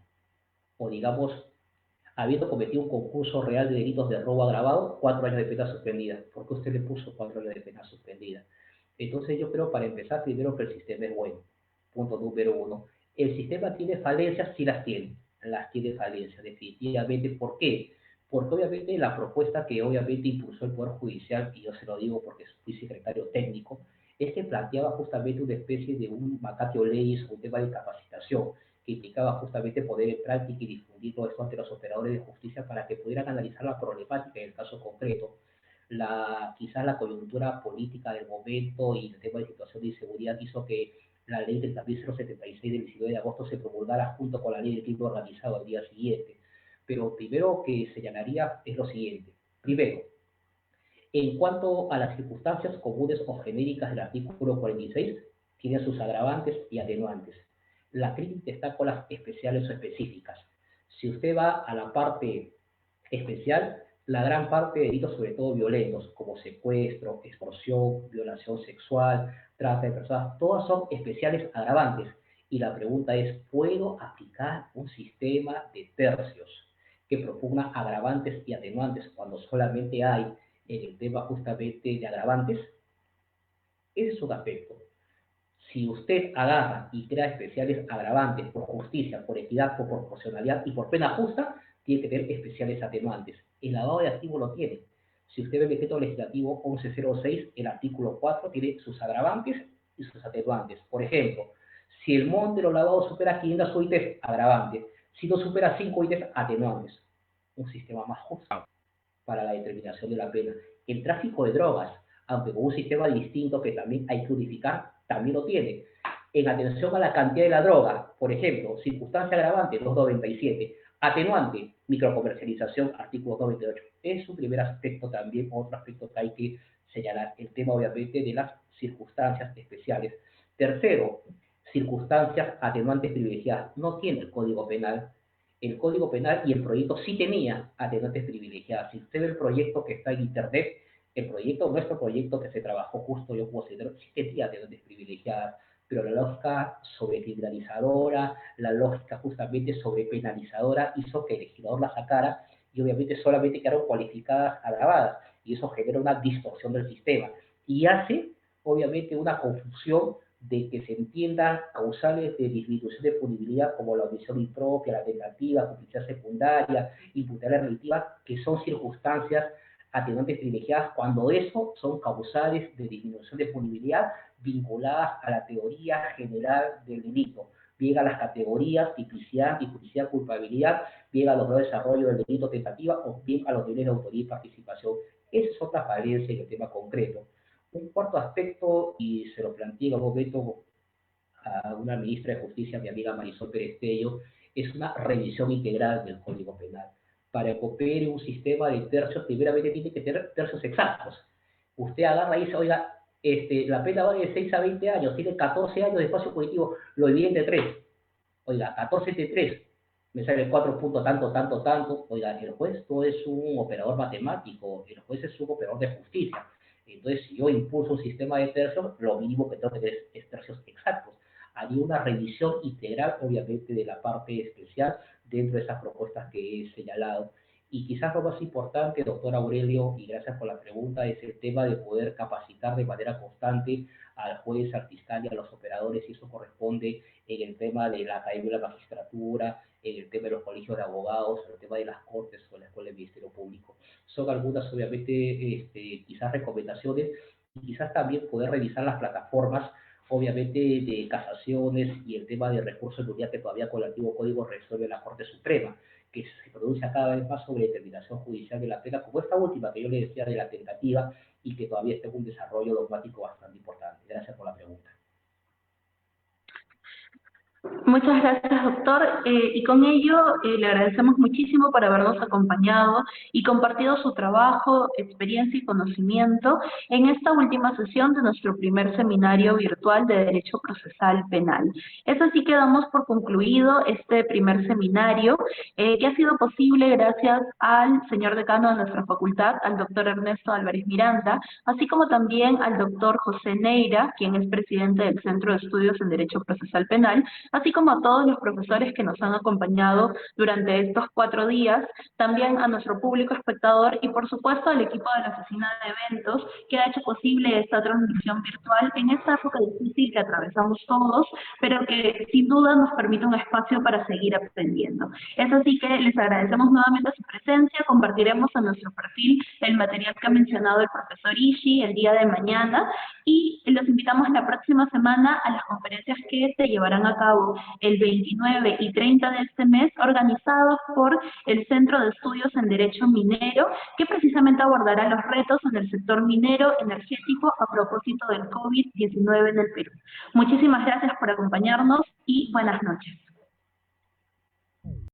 O digamos, habiendo cometido un concurso real de delitos de robo agravado, 4 años de pena suspendida. ¿Por qué usted le puso 4 años de pena suspendida? Entonces yo creo, para empezar, primero que el sistema es bueno. Punto número uno. ¿El sistema tiene falencias? Sí las tiene. Las tiene falencias, definitivamente. ¿Por qué? Porque obviamente la propuesta que obviamente impulsó el Poder Judicial, y yo se lo digo porque fui secretario técnico, es que planteaba justamente una especie de un vacatio leyes, un tema de capacitación que implicaba justamente poner en práctica y difundir todo esto ante los operadores de justicia para que pudieran analizar la problemática en el caso concreto. Quizás la coyuntura política del momento y el tema de situación de inseguridad hizo que la ley del 3076 del 19 de agosto se promulgara junto con la ley del crimen organizado al día siguiente. Pero primero que señalaría es lo siguiente. Primero, en cuanto a las circunstancias comunes o genéricas del artículo 46, tiene sus agravantes y atenuantes. La crítica está con las especiales o específicas. Si usted va a la parte especial, la gran parte de delitos, sobre todo violentos, como secuestro, extorsión, violación sexual, trata de personas, todas son especiales agravantes. Y la pregunta es, ¿puedo aplicar un sistema de tercios que proponga agravantes y atenuantes cuando solamente hay en el tema justamente de agravantes? Ese es un aspecto. Si usted agarra y crea especiales agravantes por justicia, por equidad, por proporcionalidad y por pena justa, tiene que tener especiales atenuantes. El lavado de activos lo tiene. Si usted ve el decreto legislativo 1106, el artículo 4 tiene sus agravantes y sus atenuantes. Por ejemplo, si el monto de los lavados supera 500 UITs, agravante. Si no supera 5 UITs, atenuantes. Un sistema más justo para la determinación de la pena. El tráfico de drogas, aunque con un sistema distinto que también hay que unificar, también lo tiene. En atención a la cantidad de la droga, por ejemplo, circunstancia agravante, 297, atenuante, microcomercialización, artículo 228. Es un primer aspecto también, otro aspecto que hay que señalar, el tema obviamente de las circunstancias especiales. Tercero, circunstancias atenuantes privilegiadas. No tiene el Código Penal. El Código Penal y el proyecto sí tenía atenuantes privilegiadas. Si usted ve el proyecto que está en internet, el proyecto, nuestro proyecto que se trabajó justo, yo como secretario, sí tenía atenuantes privilegiadas, pero la lógica sobrecriminalizadora, la lógica justamente sobrepenalizadora hizo que el legislador la sacara y obviamente solamente quedaron cualificadas agravadas y eso genera una distorsión del sistema y hace obviamente una confusión de que se entiendan causales de disminución de punibilidad como la omisión impropia, la tentativa, complicidad secundaria, imputabilidad relativa, que son circunstancias atenuantes privilegiadas cuando eso son causales de disminución de punibilidad vinculadas a la teoría general del delito, bien a las categorías tipicidad, tipicidad, culpabilidad, bien a los grados de desarrollo del delito tentativa o bien a los niveles de autoría y participación. Esa es otra falencia en el tema concreto. Un cuarto aspecto, y se lo planteé en algún momento a una ministra de Justicia, mi amiga Marisol Pérez Tello, es una revisión integral del Código Penal. Para que opere un sistema de tercios, primeramente tiene que tener tercios exactos. Usted agarra y dice, oiga, la pena va de 6 a 20 años, tiene 14 años de espacio punitivo, lo dividen de 3. Oiga, 14 de 3, me sale 4 puntos tanto, tanto, tanto. Oiga, el juez no es un operador matemático, el juez es un operador de justicia. Entonces, si yo impulso un sistema de tercios, lo mínimo que tengo que tener es tercios exactos. Haría una revisión integral, obviamente, de la parte especial dentro de esas propuestas que he señalado. Y quizás lo más importante, doctor Aurelio, y gracias por la pregunta, es el tema de poder capacitar de manera constante al juez, al fiscal y a los operadores, y eso corresponde en el tema de la Academia de la Magistratura, en el tema de los colegios de abogados, en el tema de las Cortes o la Escuela del Ministerio Público. Son algunas, obviamente, quizás recomendaciones, y quizás también poder revisar las plataformas, obviamente, de casaciones y el tema de recursos de unidad que todavía con el antiguo código resuelve la Corte Suprema, que se pronuncia cada vez más sobre determinación judicial de la pena, como esta última que yo le decía de la tentativa y que todavía está en un desarrollo dogmático bastante importante. Gracias por la pregunta. Muchas gracias, doctor. Y con ello le agradecemos muchísimo por habernos acompañado y compartido su trabajo, experiencia y conocimiento en esta última sesión de nuestro primer seminario virtual de Derecho Procesal Penal. Es así que damos por concluido este primer seminario que ha sido posible gracias al señor decano de nuestra facultad, al doctor Ernesto Álvarez Miranda, así como también al doctor José Neira, quien es presidente del Centro de Estudios en Derecho Procesal Penal, así como a todos los profesores que nos han acompañado durante estos 4 días, también a nuestro público espectador y por supuesto al equipo de la oficina de eventos que ha hecho posible esta transmisión virtual en esta época difícil que atravesamos todos, pero que sin duda nos permite un espacio para seguir aprendiendo. Es así que les agradecemos nuevamente su presencia, compartiremos en nuestro perfil el material que ha mencionado el profesor Ishii el día de mañana y los invitamos la próxima semana a las conferencias que se llevarán a cabo el 29 y 30 de este mes, organizados por el Centro de Estudios en Derecho Minero, que precisamente abordará los retos en el sector minero energético a propósito del COVID-19 en el Perú. Muchísimas gracias por acompañarnos y buenas noches.